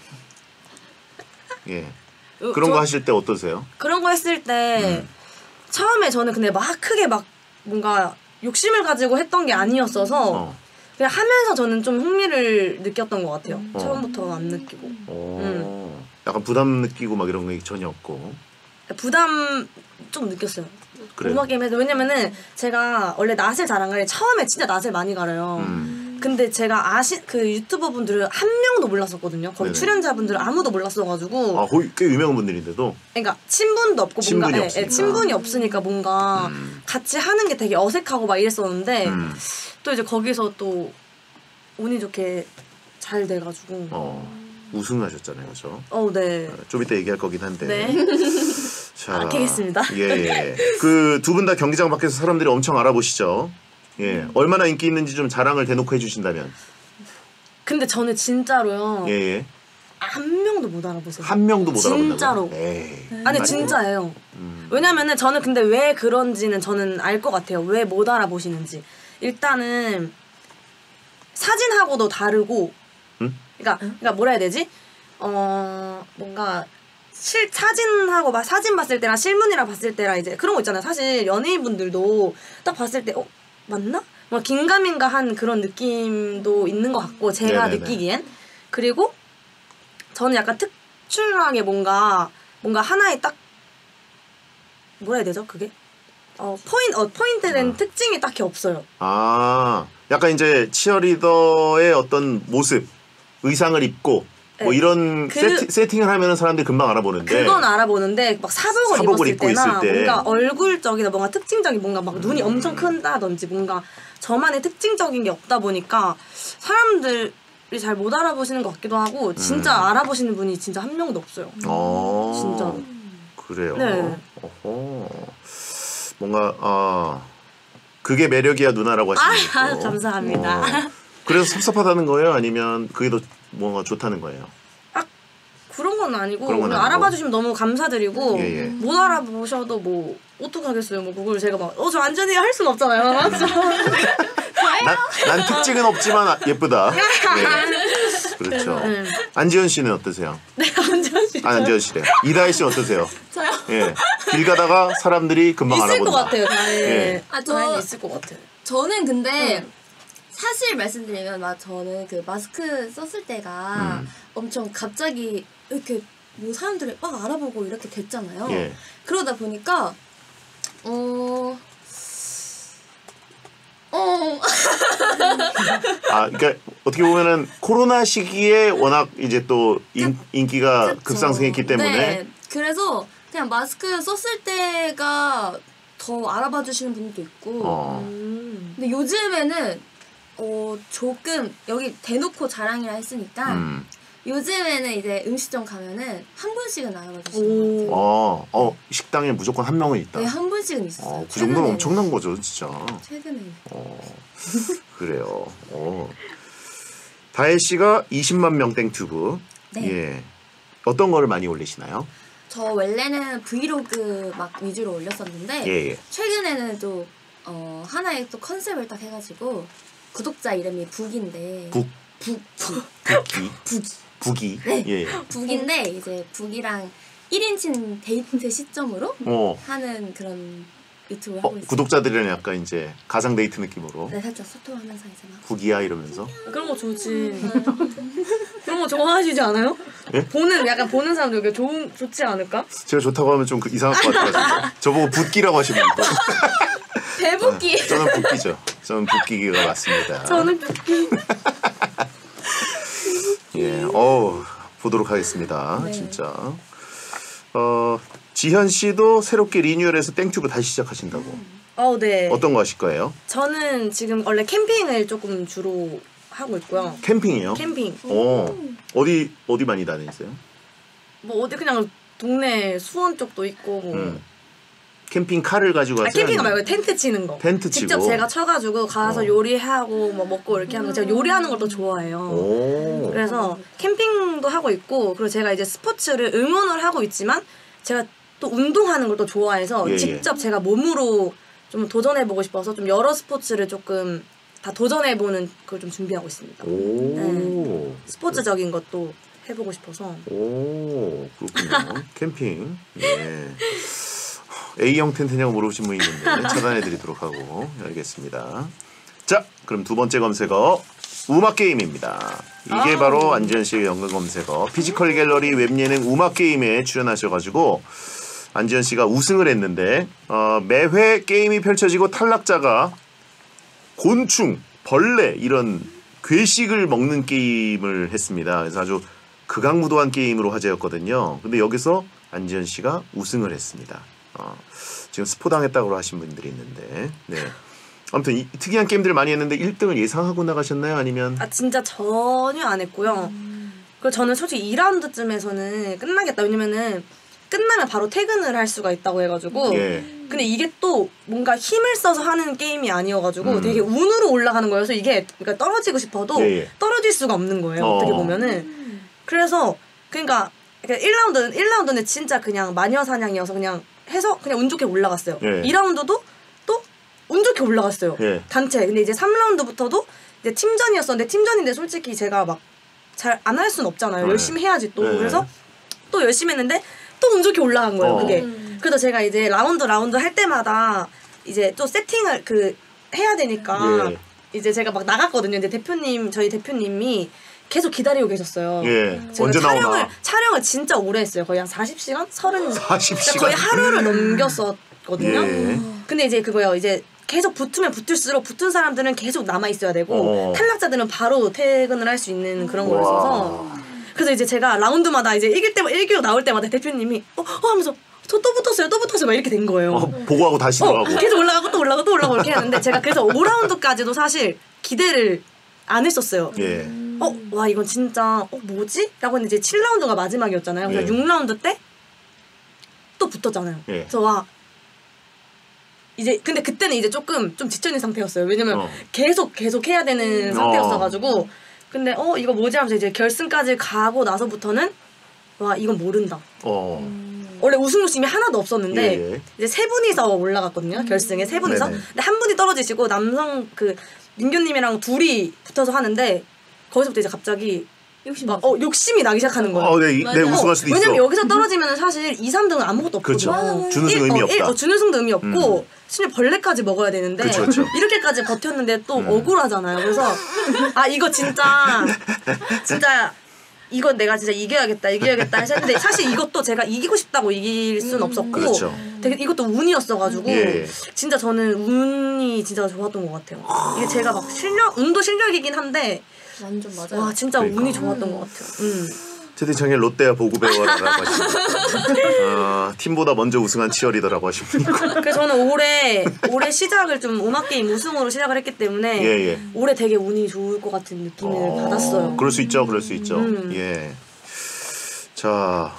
예. 그런 거 하실 때 어떠세요? 그런 거 했을 때 처음에 저는 근데 막 크게 막 뭔가 욕심을 가지고 했던 게 아니었어서 그냥 하면서 저는 좀 흥미를 느꼈던 것 같아요. 처음부터 안 느끼고. 약간 부담 느끼고 막 이런 거 전혀 없고. 부담 좀 느꼈어요. 그래요? 오막 게임에서. 왜냐면은 제가 원래 낯을 잘 안 가려. 처음에 진짜 낯을 많이 가려요. 근데 제가 그 유튜버 분들을 한 명도 몰랐었거든요. 거기 네네. 출연자분들은 아무도 몰랐어가지고. 아, 거의 꽤 유명한 분들인데도. 그러니까 친분도 없고 친분이 뭔가 없으니까. 친분이 없으니까 뭔가 같이 하는 게 되게 어색하고 막 이랬었는데 또 이제 거기서 또 운이 좋게 잘 돼가지고. 우승하셨잖아요, 그죠? 네. 좀 이따 얘기할 거긴 한데. 네. 자, 아끼겠습니다. 예. 그 두 분 다 경기장 밖에서 사람들이 엄청 알아보시죠. 예. 얼마나 인기 있는지 좀 자랑을 대놓고 해주신다면. 근데 저는 진짜로요. 예. 한 명도 못 알아보세요. 한 명도 못 알아본다고. 진짜로. 에이. 아니 진짜예요. 왜냐면은 저는 근데 왜 그런지는 저는 알 것 같아요. 왜 못 알아보시는지. 일단은 사진하고도 다르고. 그러니까 뭐라 해야 되지? 뭔가 사진하고 막 사진 봤을 때랑 실물이랑 봤을 때랑 이제 그런 거 있잖아요. 사실 연예인분들도 딱 봤을 때 맞나? 뭐 긴가민가한 그런 느낌도 있는 것 같고 제가 네네네. 느끼기엔. 그리고 저는 약간 특출나게 뭔가 하나의 딱 뭐라 해야 되죠? 그게 포인트된 특징이 딱히 없어요. 아, 약간 이제 치어리더의 어떤 모습, 의상을 입고 뭐 네. 이런 세팅을 하면은 사람들이 금방 알아보는데. 그건 알아보는데 막 사복을 사복을 입었을 입고 때나 있을 때. 뭔가 얼굴적이나 뭔가 특징적인 뭔가 막 눈이 엄청 큰다든지 뭔가 저만의 특징적인 게 없다 보니까 사람들이 잘 못 알아보시는 것 같기도 하고 진짜 알아보시는 분이 진짜 한 명도 없어요. 진짜로. 그래요. 네. 어허. 뭔가 그게 매력이야 누나라고 하시는 거. 감사합니다. 그래서 섭섭하다는 거예요? 아니면 그게 더 뭔가 좋다는 거예요? 그런 건 아니고 그런 건 그냥 아니고. 알아봐 주시면 너무 감사드리고 예, 예. 못 알아보셔도 뭐 어떡하겠어요. 뭐 그걸 제가 막 저 완전히 할 순 없잖아요. 맞죠? 난 특징은 없지만 예쁘다. 네. 그렇죠. 안지현 씨는 어떠세요? 네, 안지현 씨. 안지현 씨래. 이다혜 씨 어떠세요? 저요? 예. 길 가다가 사람들이 금방 있을 알아본다. 것 같아요. 다행히. 예. 다행히 있을 것 같아요. 저는 근데 사실 말씀드리면 저는 그 마스크 썼을 때가 엄청 갑자기 이렇게 뭐 사람들이 막 알아보고 이렇게 됐잖아요. 예. 그러다 보니까 그러니까 어떻게 보면은 코로나 시기에 워낙 이제 또 인기가 그쵸. 급상승했기 때문에 네. 그래서 그냥 마스크 썼을 때가 더 알아봐 주시는 분도 있고 근데 요즘에는 조금 여기 대놓고 자랑이라 했으니까 요즘에는 이제 음식점 가면은 한 분씩은 알아봐 주시는 것 같아요. 식당에 무조건 한 명은 있다. 네, 한 분씩은 있었어요. 그 정도는 엄청난 거죠, 진짜. 최근에. 그래요. 다혜 씨가 20만 명 땡튜브. 네. 예. 어떤 거를 많이 올리시나요? 저 원래는 브이로그 막 위주로 올렸었는데 예. 최근에는 또 하나의 또 컨셉을 딱 해가지고 구독자 이름이 북인데 북이. 네. 예. 북인데 이제 북이랑 1인칭 데이트 시점으로 하는 그런 유튜브를 하고 있어요. 구독자들이랑 약간 이제 가상 데이트 느낌으로. 네, 살짝 소통하면서 이제 막 북이야 이러면서. 그런 거 좋지. 그런 거 좋아하시지 않아요? 예? 약간 보는 사람도 이게 좋지 않을까? 제가 좋다고 하면 좀 이상할 것 같아요. 저보고 붓기라고 하시면 대북기. 저는 붓기죠. 저는 붓기가 맞습니다. 저는 붓기. 예, 보도록 하겠습니다. 네. 진짜. 지현 씨도 새롭게 리뉴얼해서 땡튜브 다시 시작하신다고. 네. 어떤 거 하실 거예요? 저는 지금 원래 캠핑을 조금 주로 하고 있고요. 캠핑이요? 캠핑. 어디 많이 다니세요? 뭐 어디 그냥 동네 수원 쪽도 있고 뭐. 캠핑카를 가지고 가세요? 캠핑 말고 텐트 치는 거. 텐트 치고. 직접 제가 쳐가지고 가서 요리하고 뭐 먹고 이렇게 하는 거. 제가 요리하는 걸 또 좋아해요. 그래서 캠핑도 하고 있고 그리고 제가 이제 스포츠를 응원을 하고 있지만 제가 또 운동하는 걸 또 좋아해서 예. 직접 제가 몸으로 좀 도전해보고 싶어서 좀 여러 스포츠를 조금 다 도전해보는 걸 좀 준비하고 있습니다. 네. 스포츠적인 것도 해보고 싶어서. 오 그렇군요. 캠핑. 예. A형 텐트냐고 물어보신 분이 있는데 차단해드리도록 하고 알겠습니다. 자 그럼 두 번째 검색어 음악 게임입니다. 이게 바로 안지현 씨의 연관 검색어 피지컬 갤러리 웹예능 음악 게임에 출연하셔가지고 안지현 씨가 우승을 했는데 매회 게임이 펼쳐지고 탈락자가 곤충, 벌레 이런 괴식을 먹는 게임을 했습니다. 그래서 아주 극악무도한 게임으로 화제였거든요. 근데 여기서 안지현 씨가 우승을 했습니다. 지금 스포당했다고 하신 분들이 있는데 네. 아무튼 이 특이한 게임들을 많이 했는데 1등을 예상하고 나가셨나요? 아니면? 진짜 전혀 안 했고요. 그리고 저는 솔직히 2라운드쯤에서는 끝나겠다. 왜냐면은 끝나면 바로 퇴근을 할 수가 있다고 해가지고 근데 이게 또 뭔가 힘을 써서 하는 게임이 아니어가지고 되게 운으로 올라가는 거여서 이게 그러니까 떨어지고 싶어도 떨어질 수가 없는 거예요. 어떻게 보면은 그래서 그러니까 1라운드는 진짜 그냥 마녀사냥이어서 그냥 해서 그냥 운 좋게 올라갔어요. 2라운드도 또 운 좋게 올라갔어요. 단체. 근데 이제 3라운드부터도 이제 팀전이었었는데 팀전인데 솔직히 제가 막 잘 안 할 수는 없잖아요. 열심히 해야지 또. 그래서 또 열심히 했는데 또 운 좋게 올라간 거예요. 그게. 그래서 제가 이제 라운드 할 때마다 이제 또 세팅을 해야 되니까 이제 제가 막 나갔거든요. 근데 저희 대표님이 계속 기다리고 계셨어요. 제가 언제 나오나? 촬영을 진짜 오래 했어요. 거의 한 40시간? 40시간? 거의 하루를 넘겼었거든요. 근데 이제 그거요. 이제 계속 붙으면 붙을수록 붙은 사람들은 계속 남아 있어야 되고 탈락자들은 바로 퇴근을 할 수 있는 그런 거였어서 그래서 이제 제가 라운드마다 이제 이기고 나올 때마다 대표님이 하면서 저 또 붙었어요 막 이렇게 된 거예요. 보고하고 다시 들어가고 계속 올라가고 또 올라가고 이렇게 했는데 제가 그래서 5라운드까지도 사실 기대를 안 했었어요. 와 이건 진짜 뭐지? 라고 했는데 이제 7라운드가 마지막이었잖아요. 그래서 6라운드 때 또 붙었잖아요. 그래서 이제 근데 그때는 이제 좀 지쳐있는 상태였어요. 왜냐면 계속 해야 되는 상태였어가지고 근데 이거 뭐지 하면서 이제 결승까지 가고 나서부터는 와 이건 모른다. 원래 우승 욕심이 하나도 없었는데 이제 세 분이서 올라갔거든요. 결승에 세 분이서. 근데 한 분이 떨어지시고 남성 민규님이랑 둘이 붙어서 하는데 거기서부터 이제 갑자기 욕심이 나기 시작하는 거예요. 내 우승할 수도 있어. 왜냐면 여기서 떨어지면 사실 2, 3등은 아무것도 없거든요. 그렇죠. 준우승 의미 없다. 준우승도 의미 없고 심지어 벌레까지 먹어야 되는데 그렇죠. 이렇게까지 버텼는데 또 억울하잖아요. 그래서 이거 진짜 이거 내가 진짜 이겨야겠다 해서 했는데 사실 이것도 제가 이기고 싶다고 이길 순 없었고 그렇죠. 되게 이것도 운이었어가지고 진짜 저는 운이 진짜 좋았던 것 같아요. 이게 제가 막 운도 실력이긴 한데 완전 맞아요. 와 진짜 운이 좋았던 것 같아요. 채팅창에 롯데야 보고 배워라라고 하시는 팀보다 먼저 우승한 치어리더라고 하시는 분이고 그래서 저는 올해 시작을 좀 음악게임 우승으로 시작을 했기 때문에 올해 되게 운이 좋을 것 같은 느낌을 받았어요. 그럴 수 있죠. 자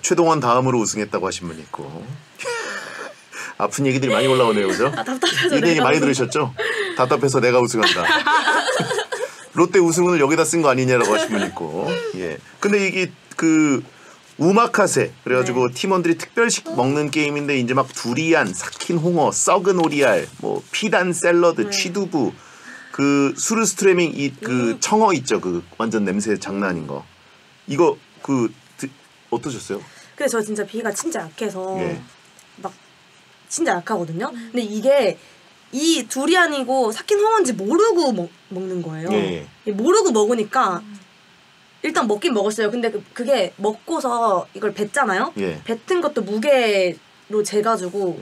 최동원 다음으로 우승했다고 하신 분이 있고 아픈 얘기들이 많이 올라오네요. 그죠? 답답해서 이 얘기 많이 들으셨죠? 답답해서 내가 우승한다. 롯데 우승을 여기다 쓴 거 아니냐라고 하신 분 있고 근데 이게 우마카세 그래가지고 팀원들이 특별식 먹는 게임인데 이제 막 두리안, 삭힌 홍어, 썩은 오리알, 뭐 피단 샐러드, 취두부, 수르스트레밍 청어 있죠? 완전 냄새 장난 아닌 거. 이거 어떠셨어요? 근데 저 진짜 비위가 진짜 약해서 막 진짜 약하거든요. 근데 이게 이 두리안이고 삭힌 홍어인지 모르고 먹는 거예요. 모르고 먹으니까 일단 먹긴 먹었어요. 근데 그게 먹고서 이걸 뱉잖아요. 뱉은 것도 무게로 재가지고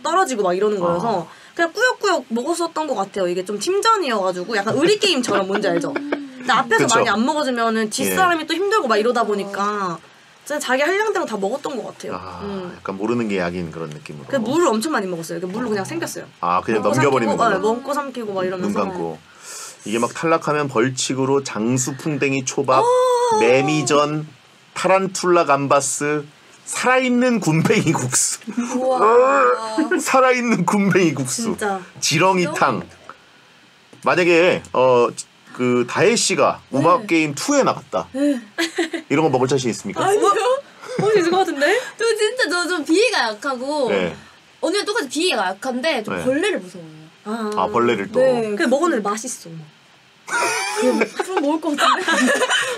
떨어지고 막 이러는 거여서 그냥 꾸역꾸역 먹었었던 것 같아요. 이게 좀 팀전이어가지고 약간 의리게임처럼 뭔지 알죠? 근데 앞에서 많이 안 먹어주면은 뒷사람이 또 힘들고 막 이러다 보니까 저는 자기 한량대로 다 먹었던 것 같아요. 약간 모르는 게 약인 그런 느낌으로. 그 물을 엄청 많이 먹었어요. 물로 그냥 생겼어요. 그냥 넘겨버리는 거. 먹고 삼키고 막 이러면서. 눈 감고. 이게 막 탈락하면 벌칙으로 장수풍뎅이 초밥, 매미전, 타란툴라 감바스, 살아있는 굼벵이 국수. 살아있는 굼벵이 국수. 진짜. 지렁이탕. 만약에 다혜 씨가 음악 게임 2에 나갔다. 이런 거 먹을 자신 있습니까? 아니요. 있을 것 같은데? 저 좀 비위가 약하고 언니랑 똑같이 비위가 약한데 좀 벌레를 무서워해요. 벌레를 또. 근데 먹었는데 맛있어. 그럼 먹을 것 같은데.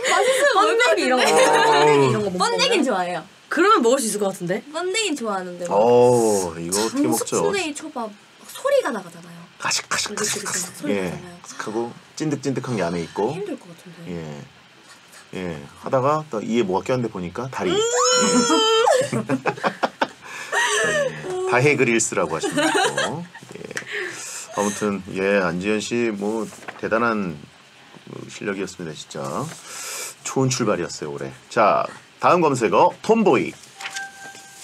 맛있으면 번데기 이런 거. 번데기 이런 거 못 번데기는 먹어요? 좋아해요. 그러면 먹을 수 있을 것 같은데? 번데기는 좋아하는데. 이거 어떻게 먹죠? 장수풍뎅이 초밥 소리가 나가잖아요. 가식가식가식. 소리가 예. 나잖아요. 하고 찐득찐득한 게 안에 있고. 힘들 것 같은데. 예. 하다가 또 이에 뭐가 꼈는데 보니까 다리. 예. 다해 그릴스라고 하시면 되고. 예. 아무튼 안지현 씨 뭐 대단한 실력이었습니다 진짜. 좋은 출발이었어요 올해. 자 다음 검색어 톰보이.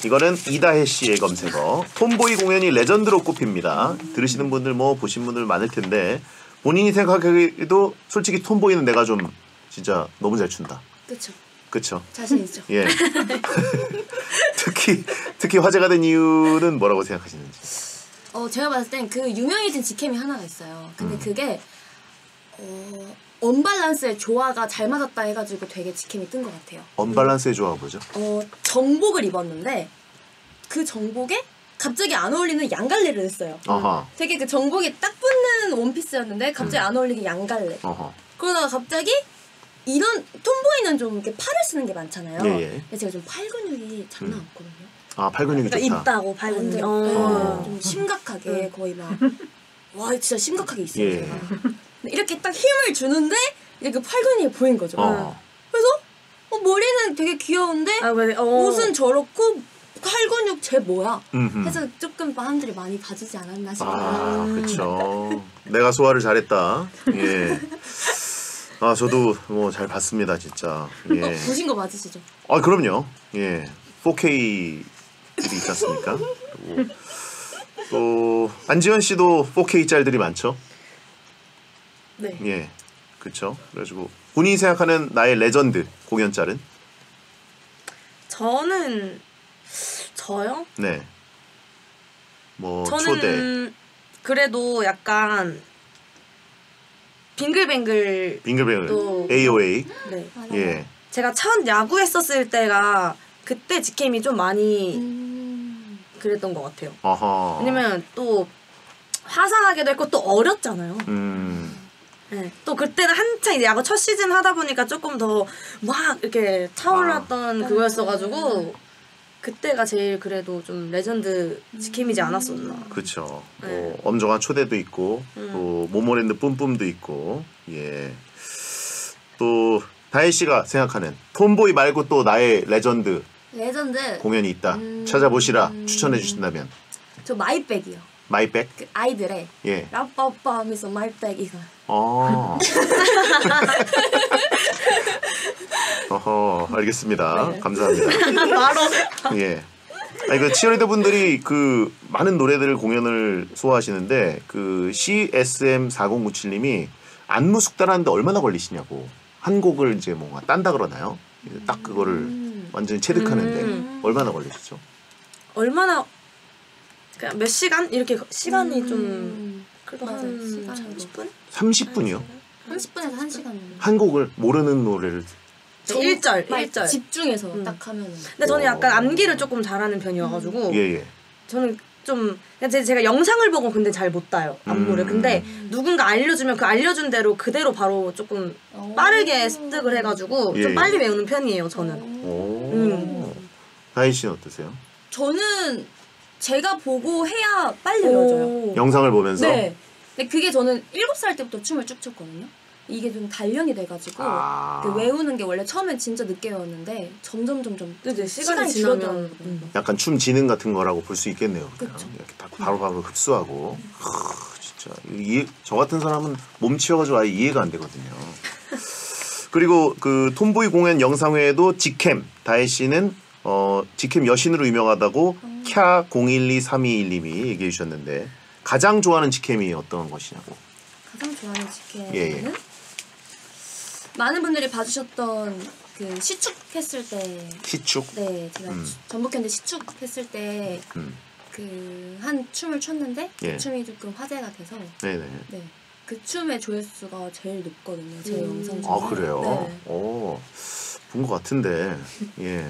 이거는 이다혜 씨의 검색어. 톰보이 공연이 레전드로 꼽힙니다. 들으시는 분들 뭐 보신 분들 많을 텐데 본인이 생각하기에도 솔직히 톰보이는 내가 좀 진짜 너무 잘 춘다. 그렇죠. 그쵸? 자신 있죠. 예. 특히 화제가 된 이유는 뭐라고 생각하시는지. 제가 봤을 땐 그 유명해진 직캠이 하나가 있어요. 근데 그게 언밸런스의 조화가 잘 맞았다 해가지고 되게 직캠이 뜬 것 같아요. 언밸런스의 조화가 뭐죠? 정복을 입었는데 그 정복에 갑자기 안 어울리는 양갈래를 했어요. 어허. 되게 그 정복이 딱 붙는 원피스였는데 갑자기 안 어울리게 양갈래. 어허. 그러다가 갑자기 이런 톰보이는 좀 이렇게 팔을 쓰는 게 많잖아요. 예. 근데 제가 좀 팔 근육이 장난 없거든요. 팔 근육이 그러니까 좋다. 있다고 팔 근육이. 좀 심각하게 거의 막 와 진짜 심각하게 있어요. 예. 제가. 근데 이렇게 딱 힘을 주는데 이렇게 그 팔 근육이 보인 거죠. 그래서 머리는 되게 귀여운데 옷은 저렇고 팔 근육 쟤 뭐야? 해서 조금 사람들이 많이 봐주지 않았나 싶어요. 그렇죠. 내가 소화를 잘했다. 예. 저도 뭐 잘 봤습니다, 진짜. 예. 보신 거 맞으시죠? 그럼요. 예. 4K들이 있지 않습니까? 그리고 또 안지현 씨도 4K 짤들이 많죠. 네. 예. 그렇죠. 그래가지고 본인이 생각하는 나의 레전드 공연 짤은? 저요? 네. 뭐 저는 초대. 그래도 약간 빙글뱅글 또 AOA. 네. 예. 제가 첫 야구했었을 때가 그때 직캠이 좀 많이 그랬던 것 같아요. 아하. 왜냐면 또 화사하게도 했고 또 어렸잖아요. 네. 또 그때는 한창 이제 야구 첫 시즌 하다 보니까 조금 더 막 이렇게 차올랐던 그거였어가지고 그때가 제일 그래도 좀 레전드 직캠이지 않았었나. 그렇죠. 네. 엄정한 초대도 있고 또 모모랜드 뿜뿜도 있고. 예. 또 다혜 씨가 생각하는 톰보이 말고 또 나의 레전드 공연이 있다. 찾아보시라. 추천해 주신다면. 저 마이백이요. 마이백? 그 아이들의 예. 라빠빠 하면서 마이백 이거. 알겠습니다. 네. 감사합니다. 바로. 예. 그 치어리더 분들이 그 많은 노래들을 공연을 소화하시는데 그 CSM4097님이 안무 숙달하는데 얼마나 걸리시냐고. 한 곡을 이제 뭔가 딴다 그러나요? 딱 그거를 완전히 체득하는데 얼마나 걸리시죠? 얼마나 그냥 몇 시간 이렇게 시간이 좀 그래도 맞아요. 한 시간이 30분? 30분이요? 30분에서 1시간. 한 곡을 모르는 노래를 1절. 집중해서 딱 하면은. 근데 저는 약간 암기를 조금 잘하는 편이어가지고 예예. 저는 좀 그냥 제가 영상을 보고 근데 잘 못 따요 안무를. 근데 누군가 알려주면 그 알려준 대로 그대로 바로 조금 빠르게 습득을 해가지고 예, 좀 예. 빨리 외우는 편이에요 저는. 다혜 씨는 어떠세요? 저는 제가 보고 해야 빨리 외워져요. 영상을 보면서? 네. 근데 그게 저는 7살 때부터 춤을 쭉 췄거든요. 이게 좀 단련이 돼가지고 그 외우는 게 원래 처음엔 진짜 늦게 외웠는데 점점 이제 시간이 지나면 줄어들어요. 약간 춤 지능 같은 거라고 볼 수 있겠네요. 그냥. 그쵸. 이렇게 딱 바로바로 흡수하고. 진짜 저 같은 사람은 몸치여가지고 아예 이해가 안 되거든요. 그리고 그 톰보이 공연 영상 외에도 직캠 다혜 씨는 직캠 여신으로 유명하다고 캬012321님이 얘기해 주셨는데 가장 좋아하는 직캠이 어떤 것이냐고. 가장 좋아하는 직캠은 예. 많은 분들이 봐주셨던 그 시축했을 때. 시축? 네, 제가 전북현대 시축했을 때 그 한 춤을 췄는데 예. 그 춤이 조금 화제가 돼서 네네. 네, 그 춤의 조회수가 제일 높거든요. 제 영상 중에. 아 그래요? 네. 본 것 같은데 예.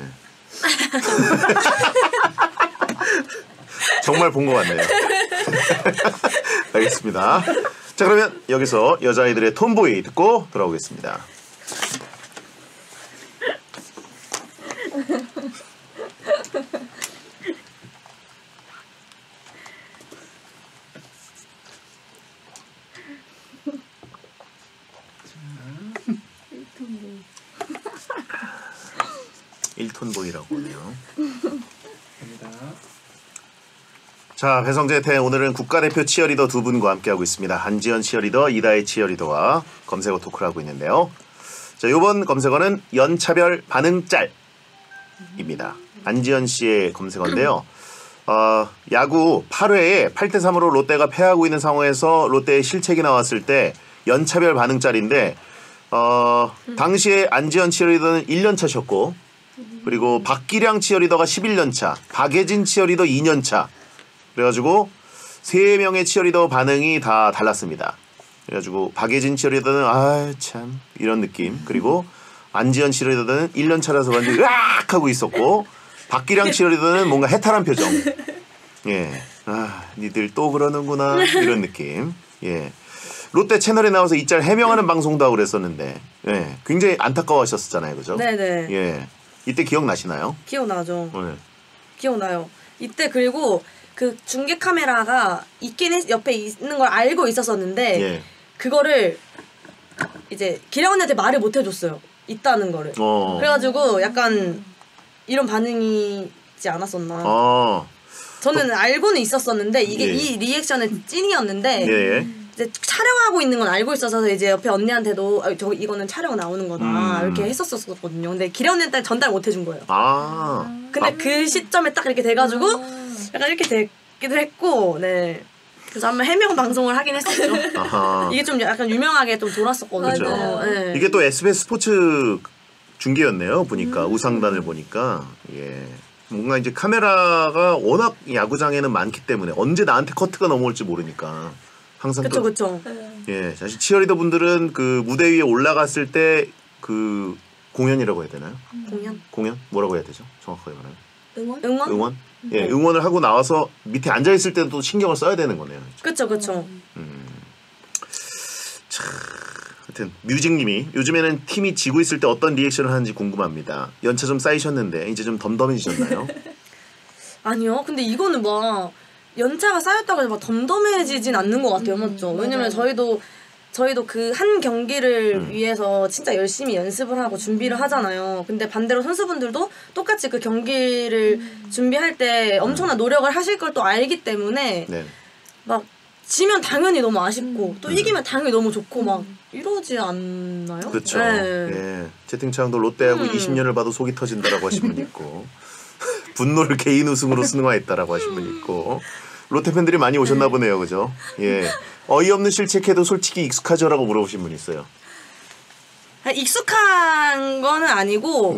정말 본 것 같네요. 알겠습니다. 자, 그러면 여기서 여자아이들의 톰보이 듣고 돌아오겠습니다. 일톤보이라고 하네요. 자, 배성재 태 오늘은 국가대표 치어리더 두 분과 함께하고 있습니다. 한지연 치어리더, 이다혜 치어리더와 검색어 토크를 하고 있는데요. 자, 이번 검색어는 연차별 반응짤입니다. 안지연 씨의 검색어인데요. 야구 8회에 8대3으로 롯데가 패하고 있는 상황에서 롯데의 실책이 나왔을 때 연차별 반응짤인데 당시에 안지연 치어리더는 1년차셨고 그리고 박기량 치어리더가 11년차, 박예진 치어리더 2년차. 그래가지고 3명의 치어리더 반응이 다 달랐습니다. 그래가지고 박예진 치어리더는 아 참 이런 느낌. 그리고 안지연 치어리더는 1년차라서 완전히 으악 하고 있었고 박기량 치어리더는 뭔가 해탈한 표정. 예, 아 니들 또 그러는구나 이런 느낌. 예, 롯데 채널에 나와서 이 짤 해명하는 방송도 하고 그랬었는데 예, 굉장히 안타까워하셨었잖아요, 그죠? 네네. 예, 이때 기억나시나요? 기억나죠. 네. 기억나요. 이때 그리고 그 중계 카메라가 옆에 있는 걸 알고 있었었는데 예. 그거를 이제 기량 언니한테 말을 못 해줬어요. 있다는 거를. 그래가지고 약간 이런 반응이지 않았었나. 저는 알고는 있었었는데 이게 예. 이 리액션의 찐이었는데 예. 이제 촬영하고 있는 건 알고 있어서 이제 옆에 언니한테도 저 이거는 촬영 나오는 거다 이렇게 했었었거든요. 근데 기량 언니한테 전달 못 해준 거예요. 근데 그 시점에 딱 이렇게 돼가지고 약간 이렇게 되기도 했고, 네. 그래서 한번 해명 방송을 하긴 했었죠. 이게 좀 약간 유명하게 좀 돌았었거든요. 네. 이게 또 SBS 스포츠 중계였네요. 보니까 우상단을 보니까 예. 뭔가 이제 카메라가 워낙 야구장에는 많기 때문에 언제 나한테 커트가 넘어올지 모르니까 항상 그쵸. 예, 사실 치어리더 분들은 그 무대 위에 올라갔을 때 그 공연이라고 해야 되나요? 공연? 뭐라고 해야 되죠? 정확하게 말하면 응원? 예, 응원을 하고 나와서 밑에 앉아 있을 때도 신경을 써야 되는 거네요. 그쵸. 자, 하여튼 뮤직님이 요즘에는 팀이 지고 있을 때 어떤 리액션을 하는지 궁금합니다. 연차 좀 쌓이셨는데 이제 좀 덤덤해지셨나요? 아니요. 근데 이거는 막 연차가 쌓였다고 해서 막 덤덤해지진 않는 것 같아요. 맞죠? 왜냐면 저희도 그 한 경기를 위해서 진짜 열심히 연습을 하고 준비를 하잖아요. 근데 반대로 선수분들도 똑같이 그 경기를 준비할 때 엄청난 노력을 하실 걸 또 알기 때문에 막 지면 당연히 너무 아쉽고 또 이기면 당연히 너무 좋고 막 이러지 않나요? 그렇죠. 예. 채팅창도 롯데하고 20년을 봐도 속이 터진다라고 하신 분 있고 분노를 개인 우승으로 승화했다라고 하신 분 있고 롯데 팬들이 많이 오셨나 보네요, 그죠? 예. 어이없는 실책해도 솔직히 익숙하죠라고 물어보신 분 있어요. 익숙한 거는 아니고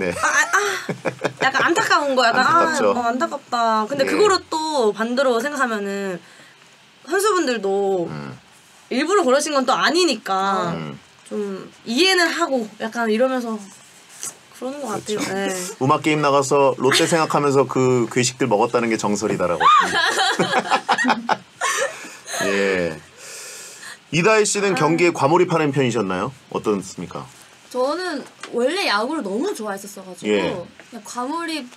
약간 안타까운 거 약간 안타깝다. 근데 그거를 또 반대로 생각하면은 선수분들도 일부러 그러신 건 또 아니니까 좀 이해는 하고 약간 이러면서 그러는 것 같아요. 네. 음악 게임 나가서 롯데 생각하면서 그 괴식들 먹었다는 게 정설이다라고. 예. 이다혜 씨는 경기에 과몰입하는 편이셨나요? 어떻습니까? 저는 원래 야구를 너무 좋아했었어가지고 그냥 과몰입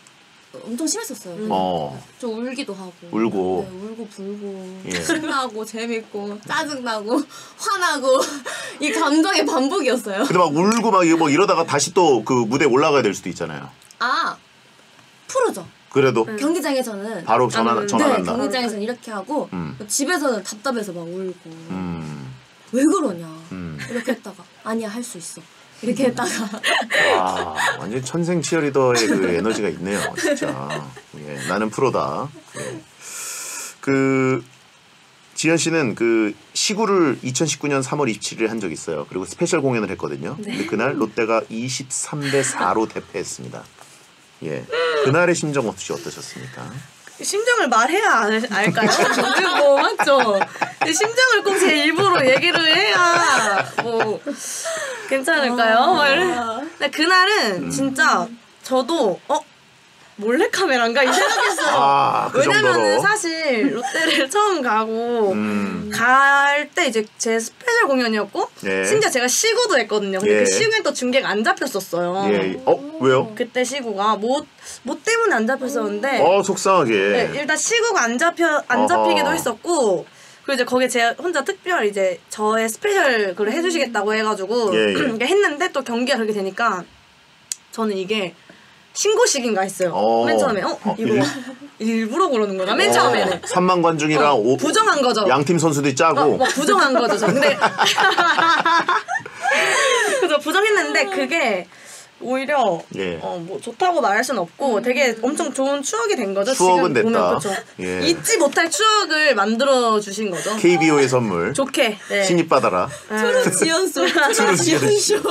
엄청 심했었어요. 좀 울기도 하고. 울고. 네, 울고 불고. 신나고 재밌고 짜증나고 화나고 이 감정의 반복이었어요. 근데 막 울고 막 이러다가 다시 또 그 무대에 올라가야 될 수도 있잖아요. 프로죠. 그래도 경기장에서는 바로 전화한다. 네, 경기장에서는 이렇게 하고 집에서는 답답해서 막 울고 왜 그러냐 이렇게 했다가 아니야 할 수 있어 이렇게 했다가 완전 천생 치어리더의 그 에너지가 있네요, 진짜. 예, 나는 프로다. 예. 그 지현 씨는 그 시구를 2019년 3월 27일에 한 적이 있어요. 그리고 스페셜 공연을 했거든요. 근데 그날 롯데가 23대 4로 대패했습니다. 예, 그날의 심정 혹시 어떠셨습니까? 심정을 말해야 알까요? 뭐 맞죠? 심정을 꼭 제 입으로 얘기를 해야 뭐 괜찮을까요? 근데 그날은 진짜 저도 몰래카메라인가 이 생각했어요. 그 왜냐면은 정도로. 사실 롯데를 처음 가고 갈 때 이제 제 스페셜 공연이었고 예. 심지어 제가 시구도 했거든요. 근데 예. 그 시구엔 또 중계가 안 잡혔었어요. 예. 왜요? 그때 시구가 뭐 때문에 안 잡혔었는데 속상하게. 네, 일단 시구가 안 잡히기도 했었고 그리고 이제 거기에 제가 혼자 특별 이제 저의 스페셜 그걸 해주시겠다고 해가지고 이렇게 했는데 또 경기가 그렇게 되니까 저는 이게 신고식인가 했어요. 맨 처음에 이거 일부러 그러는 거나 맨 처음에는 3만 관중이랑 부정한 거죠. 양팀 선수들이 짜고 막 부정한 거죠. 저 근데 그래서 부정했는데 그게 오히려 뭐 좋다고 말할 수는 없고 되게 엄청 좋은 추억이 된 거죠. 추억은 지금 보면 됐다. 그렇죠. 잊지 못할 추억을 만들어 주신 거죠. KBO의 선물. 좋게. 네. 신입 받아라. 트루 지연쇼. 트루 지연쇼.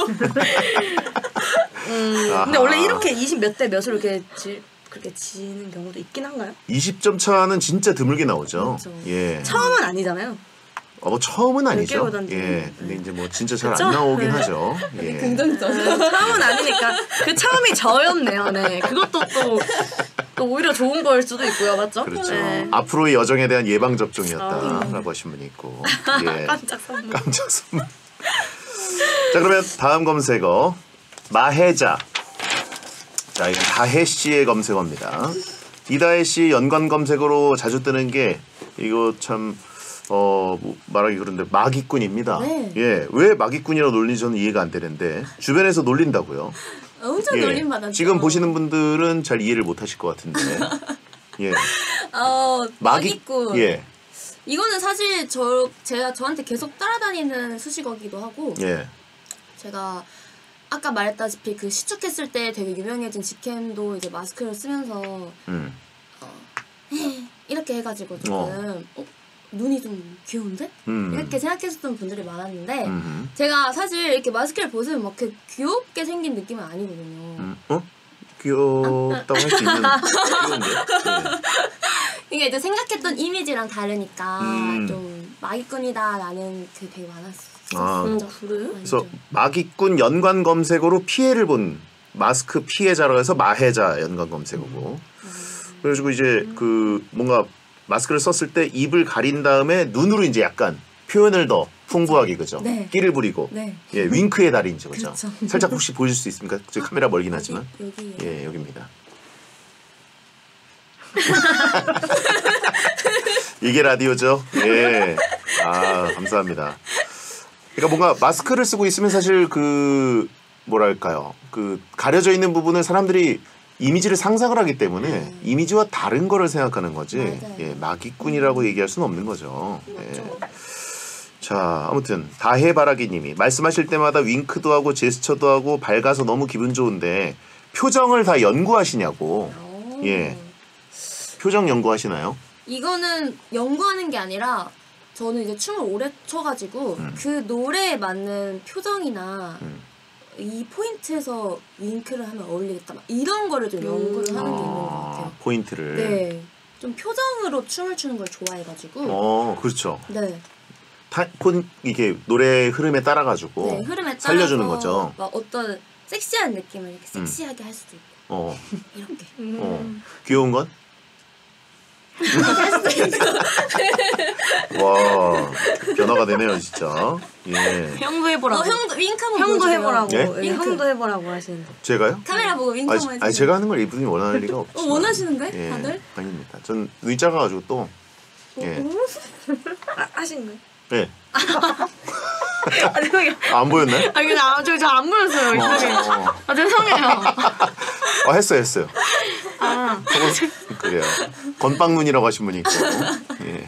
근데 원래 이렇게 20 몇 대 몇으로 이렇게 그렇게 지는 경우도 있긴 한가요? 20점 차는 진짜 드물게 나오죠. 그렇죠. 예. 처음은 아니잖아요. 뭐 처음은 아니죠. 예. 근데 이제 뭐 진짜 잘 안 나오긴 하죠. 예. 긍정적. 처음은 아니니까 그 처음이 저였네요. 네. 그것도 또 오히려 좋은 걸 수도 있고요, 맞죠? 그렇죠. 네. 앞으로의 여정에 대한 예방 접종이었다라고 하신 분이 있고. 예. 깜짝 선물. 깜짝 선물. 자 그러면 다음 검색어 마혜자. 자 이건 다혜 씨의 검색어입니다. 이다혜 씨 연관 검색어로 자주 뜨는 게 이거 참. 뭐 말하기 그런데 마기꾼입니다. 네. 예, 왜 마기꾼이라고 놀리는지 저는 이해가 안 되는데 주변에서 놀린다고요. 엄청 놀림 받았죠. 지금 보시는 분들은 잘 이해를 못 하실 것 같은데. 예. 마기꾼. 예. 이거는 사실 제가 저한테 계속 따라다니는 수식어기도 하고. 예. 제가 아까 말했다시피 그 시축했을 때 되게 유명해진 직캠도 이제 마스크를 쓰면서 이렇게 해가지고 조금 눈이 좀 귀여운데? 이렇게 생각했었던 분들이 많았는데 제가 사실 이렇게 마스크를 벗으면 막 그 귀엽게 생긴 느낌은 아니거든요. 귀엽다고 할 수 있는 귀여운데. 이게 이제 생각했던 이미지랑 다르니까 좀 마기꾼이다라는 게 되게 많았었어요. 그래요? 그래서 마기꾼 연관 검색어로 피해를 본 마스크 피해자라고 해서 마혜자 연관 검색어고. 그래가지고 이제 그 뭔가 마스크를 썼을 때 입을 가린 다음에 눈으로 이제 약간 표현을 더 풍부하게 그죠? 네. 끼를 부리고 네. 예 윙크의 달인이죠 그죠? 그렇죠. 살짝 혹시 보여줄 수 있습니까? 저 카메라 멀긴 하지만 여기. 예 여기입니다. 이게 라디오죠? 예. 감사합니다. 그러니까 뭔가 마스크를 쓰고 있으면 사실 그 뭐랄까요? 그 가려져 있는 부분을 사람들이 이미지를 상상을 하기 때문에 이미지와 다른 거를 생각하는 거지. 맞아요. 예, 마기꾼이라고 얘기할 수는 없는 거죠. 예. 자, 아무튼 다해바라기님이 말씀하실 때마다 윙크도 하고 제스처도 하고 밝아서 너무 기분 좋은데 표정을 다 연구하시냐고. 예, 표정 연구하시나요? 이거는 연구하는 게 아니라 저는 이제 춤을 오래 춰가지고 그 노래에 맞는 표정이나 이 포인트에서 윙크를 하면 어울리겠다 막 이런 거를 좀 연구를 하는 게 있는 것 같아요. 포인트를. 네, 좀 표정으로 춤을 추는 걸 좋아해가지고. 그렇죠. 네. 이게 노래 흐름에 따라가지고 네, 흐름에 따라서 살려주는 거죠. 막 어떤 섹시한 느낌을 이렇게 섹시하게 할 수도 있고. 이렇게. 귀여운 건? 와 변화가 되네요 진짜. 예. 형도 해보라고. 형도 윙크 한번 형도 보여주세요. 해보라고. 예? 예, 형도 해보라고 하시는. 제가요? 카메라 보고 윙크 한번 해주세요. 아니 제가 하는 걸 이분이 원할 리가 없죠. 원하시는데? 예, 다들? 아닙니다. 전 눈이 작아가지고 또. 예. 하신 거예요? 예. 죄송해요. 안 보였나요? 근데 저안 보였어요. 이쪽에. 죄송해요. 했어요. 그래요. 건빵눈이라고 하신 분이 있고. 예.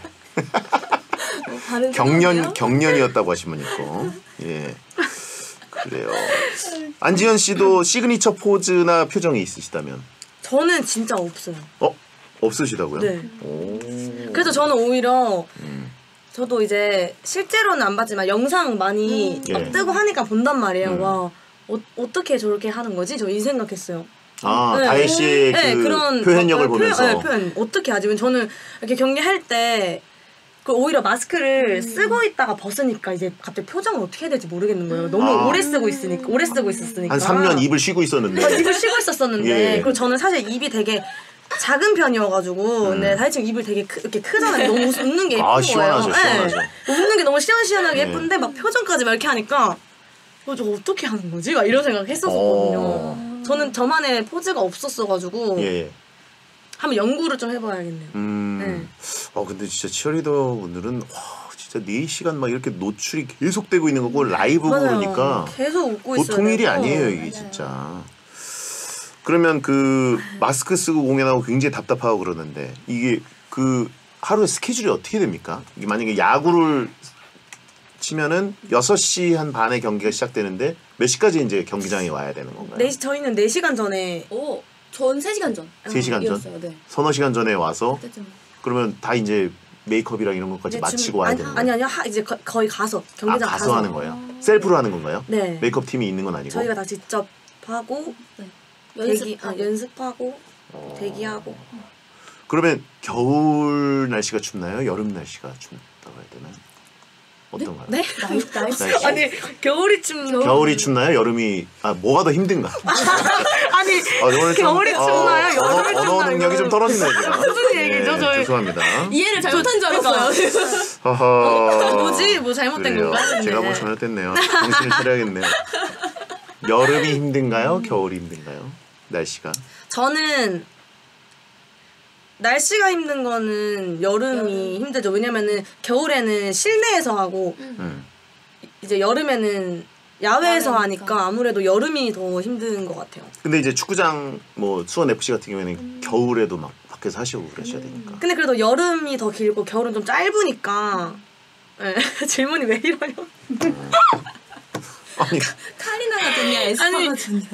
경련이었다고 하신 분이 있고. 예. 그래요. 안지현 씨도 시그니처 포즈나 표정이 있으시다면? 저는 진짜 없어요. 없으시다고요? 네. 오. 그래서 저는 오히려 저도 이제 실제로는 안 봤지만 영상 많이 막 뜨고 하니까 본단 말이에요. 와 어떻게 저렇게 하는 거지? 저 이 생각했어요. 네. 다혜 씨의 그 그런 표현력을 보면서 표현 어떻게 하지? 저는 이렇게 경기할 때 그 오히려 마스크를 쓰고 있다가 벗으니까 이제 갑자기 표정을 어떻게 해야 될지 모르겠는 거예요. 너무 오래 쓰고 있었으니까. 한 3년 입을 쉬고 있었는데. 입을 쉬고 있었었는데. 예. 그리고 저는 사실 입이 되게 작은 편이어가지고 근데 다이칭 입을 되게 이렇게 크잖아요. 너무 웃는 게 예쁜 거예요. 시원하죠, 시원하죠. 웃는 게 너무 시원시원하게 예쁜데 막 표정까지 막 이렇게 하니까 저거 어떻게 하는 거지? 막 이런 생각 했었거든요. 저는 저만의 포즈가 없었어가지고 예. 한번 연구를 좀 해봐야겠네요. 네. 근데 진짜 치어리더 분들은 와 진짜 4시간 막 이렇게 노출이 계속되고 있는 거고 라이브 그러니까 계속 웃고 있어요. 보통 일이 아니에요 이게 진짜. 그러면 그 마스크 쓰고 공연하고 굉장히 답답하고 그러는데 이게 그 하루에 스케줄이 어떻게 됩니까? 이게 만약에 야구를 치면은 6시 한 반에 경기가 시작되는데 몇 시까지 이제 경기장에 와야 되는 건가요? 저희는 4시간 전에 전 3시간 전. 3시간 전? 네. 서너 시간 전에 와서 그때쯤. 그러면 다 이제 메이크업이랑 이런 것까지 마치고 와야 되는 거예요? 아니요. 이제 거의 가서 경기장 가서 하는 거예요? 셀프로 하는 건가요? 네. 메이크업 팀이 있는 건 아니고? 저희가 다 직접 하고 연습하고 대기하고. 그러면 겨울 날씨가 춥나요? 여름 날씨가 춥다고 해야 되나요? 어떤가요? 네? 날씨. 아니 겨울이 겨울이 춥나요? 여름이 뭐가 더 힘든가? 아니 오늘 겨울이 춥나요? 여름이 춥나요? 언어 능력이 좀 떨어지네요. 제가. 무슨 얘기죠? 저희 죄송합니다. 이해를 잘못한 줄 알았어요. 뭐지? 뭐 잘못된 그래요. 건가? 제가 뭐 잘못됐네요. 정신을 차려야겠네요. 여름이 힘든가요? 겨울이 힘든가요? 날씨가? 저는 날씨가 힘든 거는 여름이 힘들죠. 왜냐면은 겨울에는 실내에서 하고 이제 여름에는 야외에서 하니까 아무래도 여름이 더 힘든 것 같아요. 근데 이제 축구장 뭐 수원 FC 같은 경우에는 겨울에도 막 밖에서 하시고 그러셔야 되니까. 근데 그래도 여름이 더 길고 겨울은 좀 짧으니까. 네. 질문이 왜 이러요? 아니 카리나가 좋냐 에스파가 좋냐.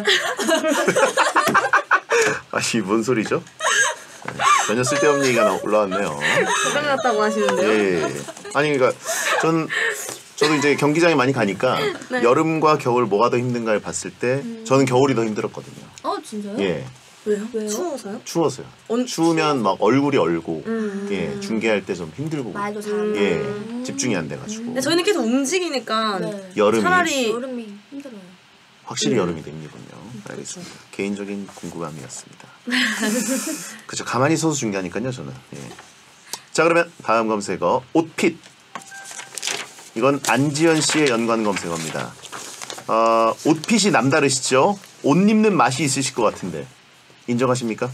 아니 뭔 소리죠? 전혀 쓸데없는 얘기가 올라왔네요. 고장 났다고 하시는데요? 예. 아니 그러니까 저도 이제 경기장에 많이 가니까 네. 여름과 겨울 뭐가 더 힘든가를 봤을 때 저는 겨울이 더 힘들었거든요. 진짜요? 예. 왜요? 추워서요? 추워서요. 추우면 막 얼굴이 얼고 예, 중계할 때 좀 힘들고 말도 잘안 예, 집중이 안 돼가지고. 근데 저희는 계속 움직이니까 여름이 차라리 여름이 힘들어요. 확실히 여름이 더 힘들군요. 알겠습니다. 개인적인 궁금함이었습니다. 그렇죠. 가만히 서서 중계하니까요, 저는. 예. 자, 그러면 다음 검색어 옷핏. 이건 안지현 씨의 연관 검색어입니다. 옷핏이 남다르시죠? 옷 입는 맛이 있으실 것 같은데 인정하십니까?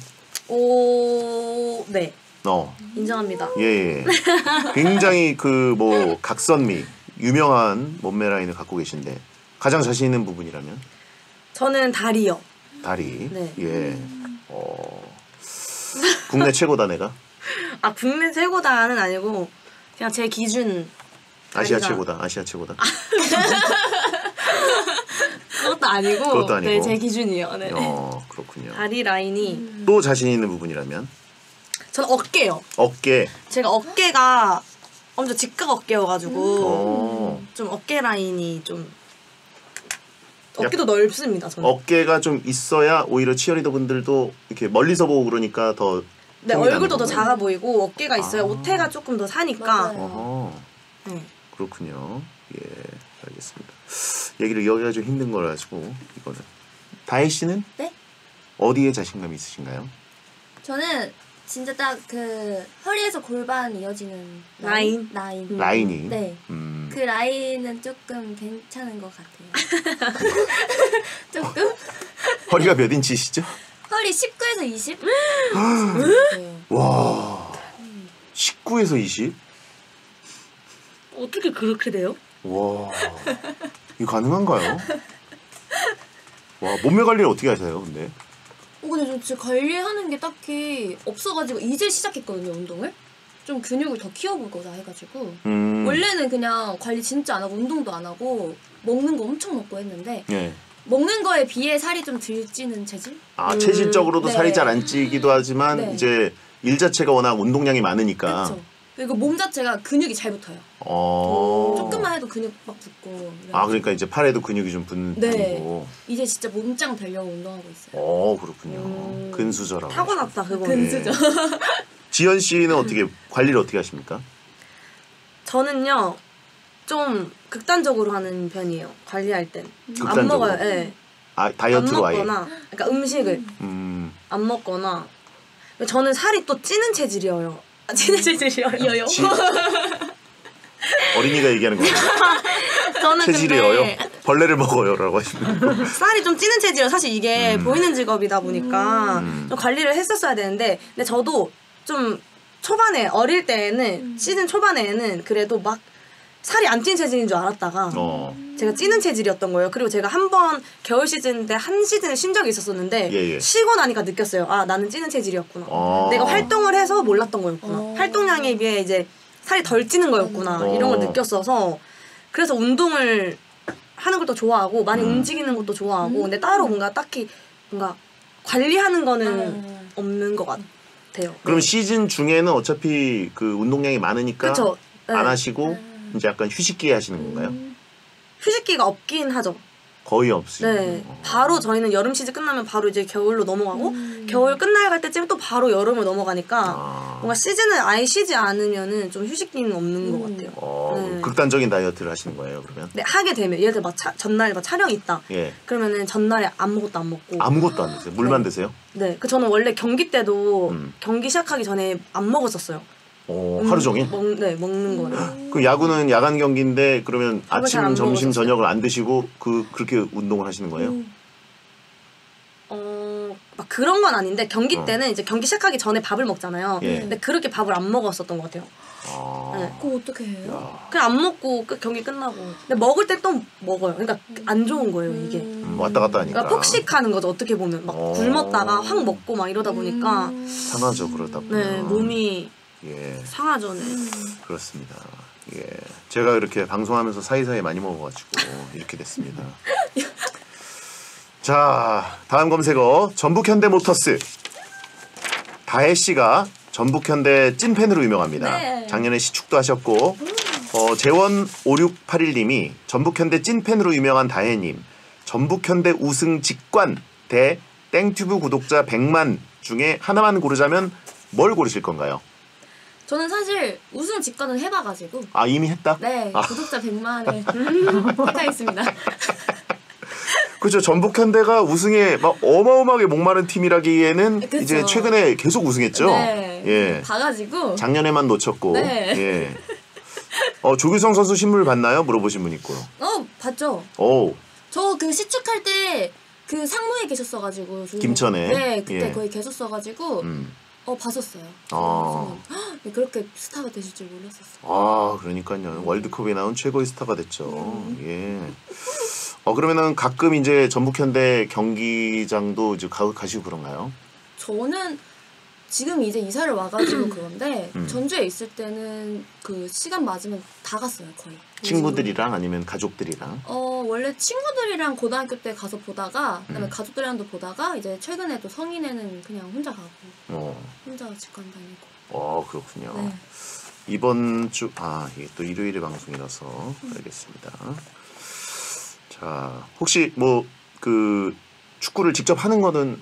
네. 인정합니다. 예. 굉장히 그 뭐 각선미 유명한 몸매 라인을 갖고 계신데 가장 자신 있는 부분이라면? 저는 다리요. 다리. 네. 예. 국내 최고다 내가. 국내 최고다는 아니고 그냥 제 기준. 아시아 최고다. 아시아 최고다. 그것도 아니고. 그것도 아니고. 네, 제 기준이요. 네. 그렇군요. 다리 라인이. 또 자신 있는 부분이라면? 저는 어깨요. 어깨. 제가 어깨가 엄청 직각 어깨여가지고 좀 어깨 라인이 좀 어깨도 넓습니다. 저는. 어깨가 좀 있어야 오히려 치어리더 분들도 이렇게 멀리서 보고 그러니까 더. 네, 얼굴도 더 작아 보이고 어깨가 있어야 옷태가 조금 더 사니까. 네. 그렇군요. 예, 알겠습니다. 얘기를 여기가 좀 힘든 거라 가지고 이거는. 다혜 씨는? 네? 어디에 자신감이 있으신가요? 저는 진짜 딱 그 허리에서 골반 이어지는 라인? 라인이? 네. 그 라인은 조금 괜찮은 것 같아요. 조금? 허리가 몇 인치시죠? 허리 19에서 20? 네. 와, 19에서 20? 어떻게 그렇게 돼요? 와, 이거 가능한가요? 와, 몸매 관리를 어떻게 하세요, 근데? 근데 저 진짜 관리하는 게 딱히 없어가지고 이제 시작했거든요, 운동을. 좀 근육을 더 키워보고자 해가지고 원래는 그냥 관리 진짜 안 하고 운동도 안 하고 먹는 거 엄청 먹고 했는데 예. 먹는 거에 비해 살이 좀 덜 찌는 체질? 체질적으로도 네. 살이 잘 안 찌기도 하지만 네. 이제 일 자체가 워낙 운동량이 많으니까. 그렇죠. 그리고 몸 자체가 근육이 잘 붙어요. 조금만 해도 근육 막 붙고. 그러니까 이제 팔에도 근육이 좀 붙는 편이고. 이제 진짜 몸짱 되려고 운동하고 있어요. 그렇군요. 근수저라고. 타고났다 그거. 근수저. 지연 씨는 어떻게 관리를 어떻게 하십니까? 저는요 좀 극단적으로 하는 편이에요. 관리할 땐. 극단적으로? 안 먹어요. 네. 아 다이어트로 안 먹거나, 그러니까 음식을 안 먹거나. 저는 살이 또 찌는 체질이에요. 찌는 체질이에요. 어린이가 얘기하는 거예요. 저는 체질이에요. 근데 벌레를 먹어요라고 하시면. 쌀이 좀 찌는 체질이에요. 사실 이게 보이는 직업이다 보니까 좀 관리를 했었어야 되는데, 근데 저도 좀 초반에 어릴 때에는 시즌 초반에는 그래도 막 살이 안 찌는 체질인 줄 알았다가 제가 찌는 체질이었던 거예요. 그리고 제가 한 번 겨울 시즌 때 한 시즌을 쉰 적이 있었었는데 쉬고 나니까 느꼈어요. 아 나는 찌는 체질이었구나. 내가 활동을 해서 몰랐던 거였구나. 활동량에 비해 이제 살이 덜 찌는 거였구나. 이런 걸 느꼈어서 그래서 운동을 하는 걸 또 좋아하고 많이 움직이는 것도 좋아하고 근데 따로 뭔가 딱히 뭔가 관리하는 거는 없는 것 같아요. 그럼 시즌 중에는 어차피 그 운동량이 많으니까 그쵸? 네. 안 하시고 이제 약간 휴식기에 하시는 건가요? 휴식기가 없긴 하죠. 거의 없이. 네. 바로 저희는 여름 시즌 끝나면 바로 이제 겨울로 넘어가고 겨울 끝나갈 때쯤 또 바로 여름으로 넘어가니까 뭔가 시즌을 아예 쉬지 않으면은 좀 휴식기는 없는 것 같아요. 네. 극단적인 다이어트를 하시는 거예요, 그러면? 네, 하게 되면 예를 들어 막 전날 막 촬영이 있다. 예. 그러면은 전날에 아무것도 안 먹고 아무것도 안 드세요? 물만 드세요? 네. 그 저는 원래 경기 때도 경기 시작하기 전에 안 먹었었어요. 하루 종일? 네, 먹는 거는. 그 야구는 야간 경기인데 그러면 밥을 잘안 아침, 점심, 먹었었어요. 저녁을 안 드시고 그렇게 운동을 하시는 거예요? 막 그런 건 아닌데 경기 때는 이제 경기 시작하기 전에 밥을 먹잖아요. 예. 근데 그렇게 밥을 안 먹었었던 것 같아요. 네. 그거 어떻게 해요? 그냥 안 먹고 경기 끝나고. 근데 먹을 때 또 먹어요. 그러니까 안 좋은 거예요, 이게. 왔다 갔다 하니까. 그러니까 폭식하는 거죠, 어떻게 보면. 막 굶었다가 확 먹고 막 이러다 보니까. 상하죠, 그러다 보면. 네, 몸이 예. 상하죠, 네. 그렇습니다. 예. 제가 이렇게 방송하면서 사이사이 많이 먹어가지고 이렇게 됐습니다. 자, 다음 검색어 전북현대모터스. 다혜 씨가 전북현대 찐팬으로 유명합니다. 네. 작년에 시축도 하셨고 재원5681님이 전북현대 찐팬으로 유명한 다혜님, 전북현대 우승 직관 대 땡튜브 구독자 100만 중에 하나만 고르자면 뭘 고르실 건가요? 저는 사실 우승 직관은 해봐가지고 아 이미 했다? 네 아. 구독자 100만을 택하겠습니다. 그렇죠. 전북현대가 우승에 막 어마어마하게 목마른 팀이라기에는 그쵸. 이제 최근에 계속 우승했죠. 네. 예. 봐가지고 작년에만 놓쳤고. 네. 예. 조규성 선수 신문 봤나요? 물어보신 분 있고요. 봤죠. 오. 저 그 시축할 때 그 상무에 계셨어가지고 김천에. 네 그때 예. 거의 계셨어가지고 봤었어요. 아. 네, 그렇게 스타가 되실 줄 몰랐었어요. 아, 그러니까요. 월드컵에 나온 최고의 스타가 됐죠. 예. 그러면은 가끔 이제 전북현대 경기장도 이제 가시고 그런가요? 저는 지금 이제 이사를 와가지고 그런데 전주에 있을 때는 그 시간 맞으면 다 갔어요 거의. 친구들이랑 아니면 가족들이랑? 원래 친구들이랑 고등학교 때 가서 보다가 그다음에 가족들이랑도 보다가 이제 최근에도 성인에는 그냥 혼자 가고 혼자 직관 다니고. 그렇군요. 네. 이번 주 이게 또 일요일에 방송이라서 알겠습니다. 자, 혹시 뭐 그 축구를 직접 하는 거는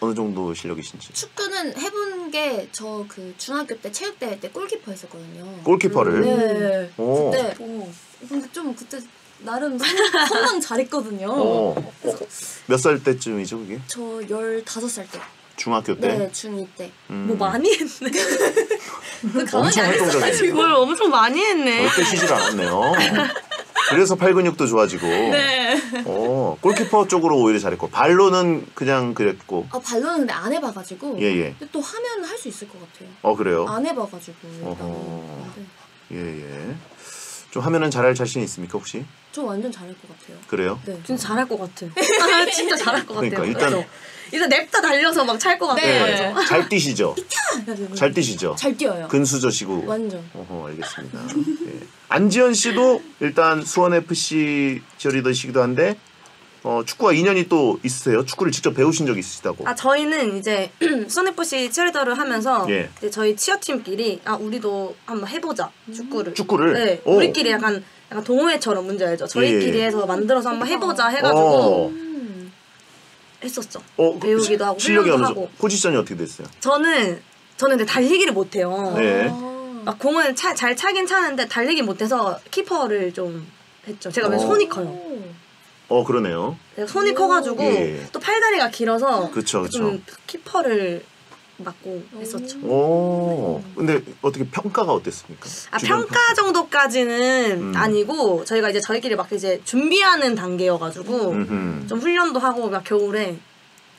어느 정도 실력이신지? 축구는 해본 게 저 그 중학교 때 체육대회 때 골키퍼 했었거든요. 골키퍼를? 네. 오. 그때 근데 좀 그때 나름 선방 잘했거든요. 몇 살 때쯤이죠 그게? 저 15살 때. 중학교 때? 네, 중2 때. 뭐 많이 했네. 엄청 활동적이에요. 뭘 엄청 많이 했네. 절대 쉬질 않았네요. 그래서 팔 근육도 좋아지고. 네. 골키퍼 쪽으로 오히려 잘했고 발로는 그냥 그랬고. 발로는 근데 안 해봐가지고. 예. 근데 또 하면 할 수 있을 것 같아요. 그래요? 안 해봐가지고. 예. 좀 하면은 잘할 자신 있습니까 혹시? 저 완전 잘할 것 같아요. 그래요? 네. 진짜 잘할 것 같아. 진짜 잘할 것 같아요. 그러니까 일단 냅다 달려서 막 찰 것 같아요. 네. 잘 뛰시죠? 잘 뛰시죠? 잘 뛰어요. 근수저시고. 완전. 알겠습니다. 예. 안지현 씨도 일단 수원 FC 치어리더시기도 한데 축구와 인연이 또 있으세요? 축구를 직접 배우신 적 있으시다고? 저희는 이제 수원 FC 치어리더를 하면서 예. 이제 저희 치어팀끼리 우리도 한번 해보자 축구를. 축구를? 네. 우리끼리 약간 동호회처럼 뭔지 알죠? 저희끼리 해서 만들어서 한번 해보자 해가지고 했었죠. 배우기도 하고 실력이 훈련도 어느 하고. 포지션이 어떻게 됐어요? 저는 근데 달리기를 못해요. 네. 막 공을 잘 차긴 차는데 달리기 못해서 키퍼를 좀 했죠. 제가 왜 손이 커요. 그러네요. 손이 커가지고 예. 또 팔다리가 길어서 그쵸. 좀 키퍼를 맡고 했었죠. 오. 근데 어떻게 평가가 어땠습니까? 평가 정도까지는 아니고 저희가 이제 저희끼리 막 이제 준비하는 단계여가지고 좀 훈련도 하고 막 겨울에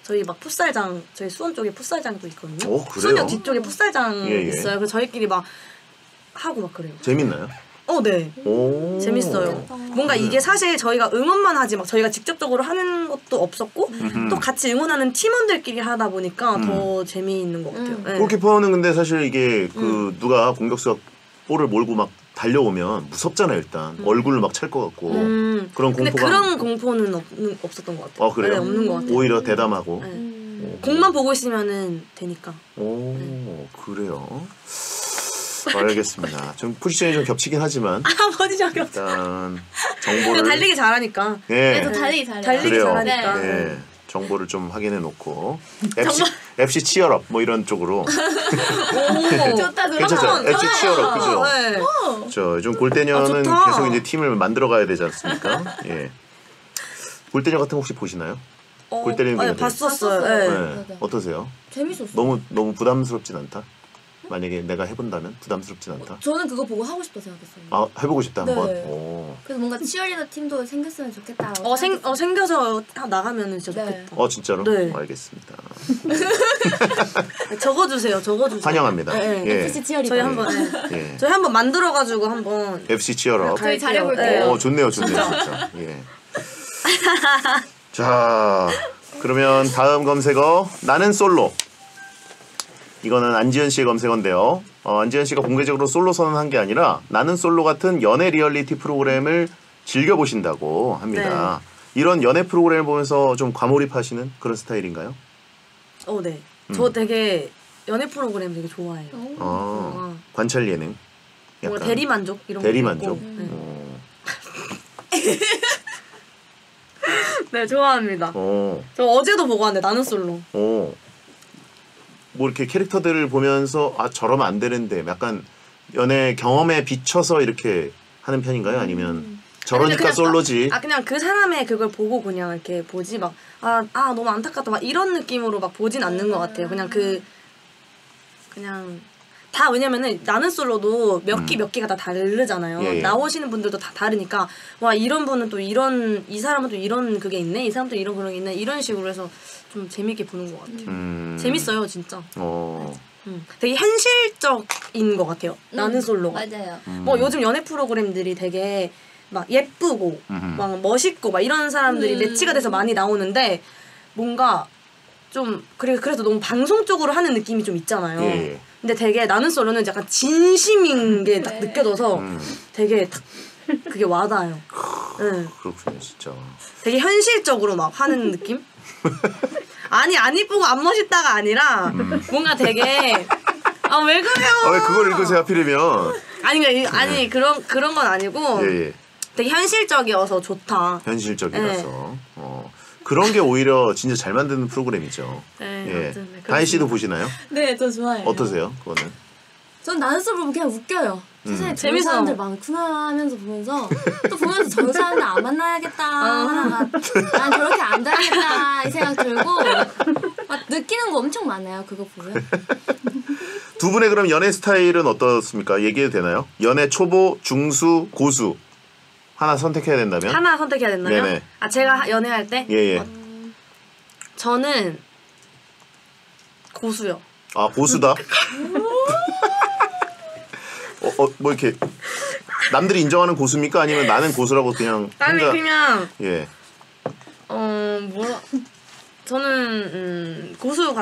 저희 막 풋살장 저희 수원 쪽에 풋살장도 있거든요. 그래요? 수원역 뒤쪽에 풋살장 예. 있어요. 그래서 저희끼리 막 하고 막 그래요. 재밌나요? 네. 오. 재밌어요. 뭔가 이게 사실 저희가 응원만 하지 막 저희가 직접적으로 하는 것도 없었고 또 같이 응원하는 팀원들끼리 하다 보니까 더 재미있는 것 같아요. 네. 골키퍼는 근데 사실 이게 그 누가 공격수가 볼을 몰고 막 달려오면 무섭잖아요. 일단 얼굴을 막 찰 것 같고 그런 근데 공포가 그런 공포는 없었던 것 같아요. 그래요? 네, 없는 것 같아요. 오히려 대담하고. 공만 보고 있으면은 되니까. 그래요. 알겠습니다. 좀 포지션이 좀 겹치긴 하지만 포지션 일단 정보를 달리기 잘하니까. 네, 저 달리기 잘해요. 달리기 그래요. 잘하니까. 네. 정보를 좀 확인해 놓고 FC 치얼업 뭐 이런 쪽으로 좋다. 괜찮죠? FC 치얼업 그죠? 네. 저 요즘 골대녀는 좋다. 계속 이제 팀을 만들어 가야 되지 않습니까? 예. 골대녀 같은 거 혹시 보시나요? 골 때리는 게 봤었어요. 네. 네. 어떠세요? 재밌었어요. 너무 부담스럽진 않다. 만약에 내가 해본다면 부담스럽진 않다. 저는 그거 보고 하고 싶다 생각했어요. 해보고 싶다 네. 한번. 그래서 뭔가 치어리더 팀도 생겼으면 좋겠다라고. 생겨서 나가면은 진짜 네. 좋겠다. 진짜로? 네. 알겠습니다. 적어주세요. 환영합니다. 네. 예. FC 치어리더. 저희 한번 예. 저희 한번 만들어가지고 한번 FC 치얼업. 저희 잘해볼게요. 좋네요, 진짜. 예. 자, 그러면 다음 검색어 나는 솔로. 이거는 안지현 씨의 검색어인데요. 안지현 씨가 공개적으로 솔로 선언한 게 아니라 나는 솔로 같은 연애 리얼리티 프로그램을 즐겨보신다고 합니다. 네. 이런 연애 프로그램을 보면서 좀 과몰입하시는 그런 스타일인가요? 네. 저 되게 연애 프로그램 되게 좋아해요. 관찰 예능. 약간 대리만족 이런 대리만족. 네, 좋아합니다. 저 어제도 보고 왔는데 나는 솔로. 뭐 이렇게 캐릭터들을 보면서 저러면 안 되는데 약간 연애 경험에 비춰서 이렇게 하는 편인가요? 아니면 저러니까 솔로지. 그냥 그 사람의 그걸 보고 그냥 이렇게 보지 막 너무 안타깝다 막 이런 느낌으로 막 보진 않는 것 같아요. 그냥 다 왜냐면은 나는 솔로도 몇 개가 다 다르잖아요. 예. 나오시는 분들도 다 다르니까 와 이런 분은 또 이 사람은 또 이런 그게 있네, 이 사람도 이런 그런 게 있네 이런 식으로 해서 좀 재밌게 보는 것 같아요. 재밌어요 진짜. 되게 현실적인 것 같아요. 나는 솔로가. 맞아요. 뭐 요즘 연애 프로그램들이 되게 막 예쁘고 막 멋있고 막 이런 사람들이 매치가 돼서 많이 나오는데 뭔가 좀 그래서 너무 방송적으로 하는 느낌이 좀 있잖아요. 예. 근데 되게 나는 솔로는 약간 진심인 게 딱 느껴져서 되게 딱 그게 와닿아요. 그렇군요, 진짜. 되게 현실적으로 막 하는 느낌? 안 이쁘고 안 멋있다가 아니라 뭔가 되게 왜 그래요? 왜 그걸 읽으세요 하필이면? 아니 그런 건 아니고 예. 되게 현실적이어서 좋다. 현실적이라서. 그런 게 오히려 진짜 잘 만드는 프로그램이죠. 네, 다희 씨도 보시나요? 네, 저 좋아해요. 어떠세요? 그거는? 전 나는 솔로 보면 그냥 웃겨요. 세상에 재밌어. 재밌는 사람들 많구나 하면서 보면서 또 보면서 저런 사람들 안 만나야겠다 하다가 난 저렇게 안 돼야겠다 이 생각 들고 막 느끼는 거 엄청 많아요. 그거 보면. 두 분의 그럼 연애 스타일은 어떻습니까? 얘기해도 되나요? 연애 초보, 중수, 고수 하나 선택해야 된다면? 하나 선택해야 된다면? 네네. 제가 연애할 때? 예. 저는 고수요. 고수다? 뭐 이렇게 남들이 인정하는 고수입니까? 아니면 나는 고수라고 그냥 그냥 예. 저는 고수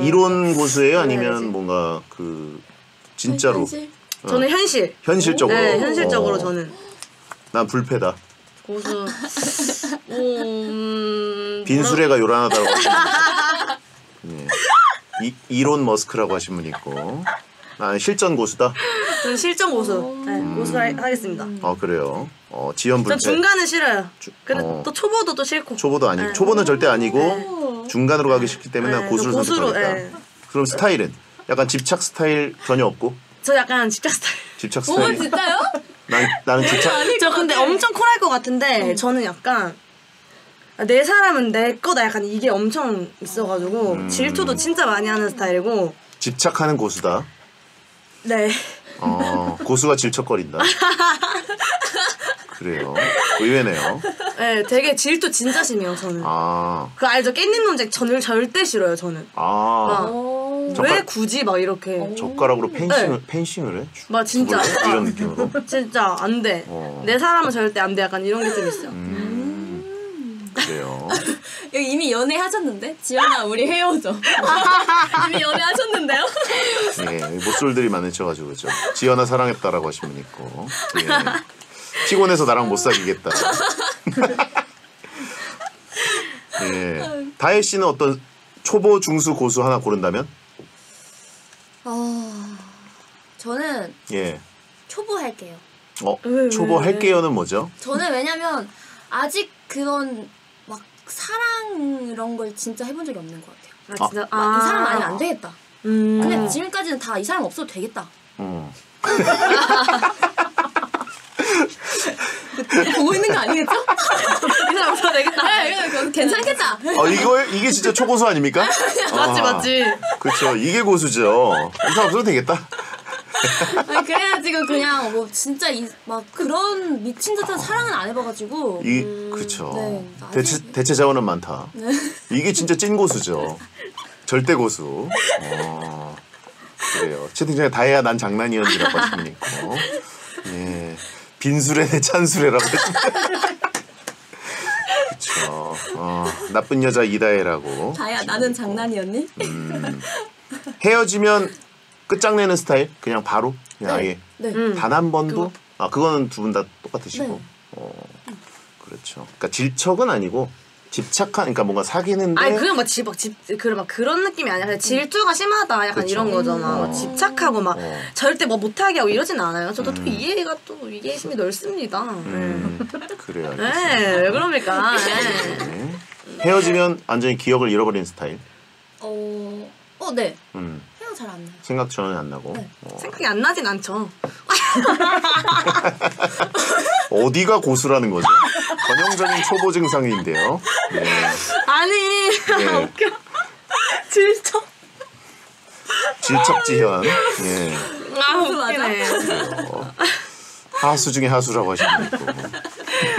이론 고수예요? 아니면 해야지. 뭔가 진짜로? 현실? 저는 현실. 현실적으로? 네, 현실적으로 저는 난 불패다. 고수. 빈수레가 요란하다고 하시는 예. 이론 머스크라고 하신 분 있고 실전 고수다? 저는 실전 고수. 네, 고수 하겠습니다. 그래요. 지연 불패. 전 중간은 싫어요. 근데 또 초보도 또 싫고. 초보도 아니고 네. 초보는 절대 아니고 중간으로 가기 싫기 때문에 고수를 선택하겠다. 그럼 스타일은? 약간 집착 스타일 전혀 없고? 저 약간 집착 스타일. 집착 스타일. 진짜요? 나는 집착. 저 근데 엄청 쿨할 것 같은데 저는 약간 내 사람은 내 거다 약간 이게 엄청 있어가지고 질투도 진짜 많이 하는 스타일이고. 집착하는 고수다. 네. 고수가 질척거린다. 그래요. 의외네요. 네, 되게 질투 진짜 심해요 저는. 그 알죠? 깻잎 논쟁 저는 절대 싫어요 저는. 왜 굳이 막 이렇게 젓가락으로 펜싱을 해? 막 진짜 이런 느낌으로? 진짜 안 돼. 내 사람은 절대 안 돼. 약간 이런 게 좀 있어요. 그래요. 여기 이미 연애하셨는데? 지연아 우리 헤어져. 이미 연애하셨는데요? 예, 못쏠들이 많으셔가지고 그죠. 지연아 사랑했다라고 하신 분 있고. 예. 피곤해서 나랑 못 사귀겠다. 예. 다혜 씨는 어떤 초보, 중수, 고수 하나 고른다면? 저는 예. 초보 할게요. 초보 할게요는 뭐죠? 저는 왜냐면 아직 그런 막 사랑 이런 걸 진짜 해본 적이 없는 것 같아요. 진짜? 이 사람 아니면 안 되겠다. 근데 지금까지는 다 이 사람 없어도 되겠다. 보고 있는 거 아니겠죠? 이 사람 없어도 되겠다. 네, 괜찮겠다. 이게 진짜 초고수 아닙니까? 맞지. 그렇죠. 이게 고수죠. 이 사람 없어도 되겠다. 그래가지고 그냥 뭐 진짜 막 그런 미친 듯한 사랑은 안 해봐가지고. 그렇죠. 네, 대체 자원은 많다. 네. 이게 진짜 찐 고수죠. 절대 고수. 그래요. 채팅창에 다혜야 난 장난이었니라고 하신 분 있고. 예. 빈수레 내 찬수레라고 하시면. 그렇죠. 나쁜 여자 이다혜라고. 다혜야 나는 장난이었니? 헤어지면 끝장내는 스타일? 그냥 바로? 그냥 아예 네. 단 한 번도? 그거는 두 분 다 똑같으시고. 네. 그렇죠. 그러니까 질척은 아니고 집착한, 뭔가 사귀는데. 그냥 막 그런 느낌이 아니라 그냥 질투가 심하다 약간 그쵸. 이런 거잖아. 막 집착하고 막 절대 뭐 못하게 하고 이러진 않아요. 저도 또 이해심이 넓습니다. 그래요. 네, 왜 그럽니까? 네. 헤어지면 완전히 기억을 잃어버리는 스타일. 네. 생각 잘 안 나요. 생각 전혀 안 나고. 네. 생각이 안 나진 않죠. 어디가 고수라는 거죠? 전형적인 초보 증상인데요. 네. 아니, 네. 웃겨. 질척. 질척지현. 예. 웃기네. 하수 중에 하수라고 하시는 분 있고.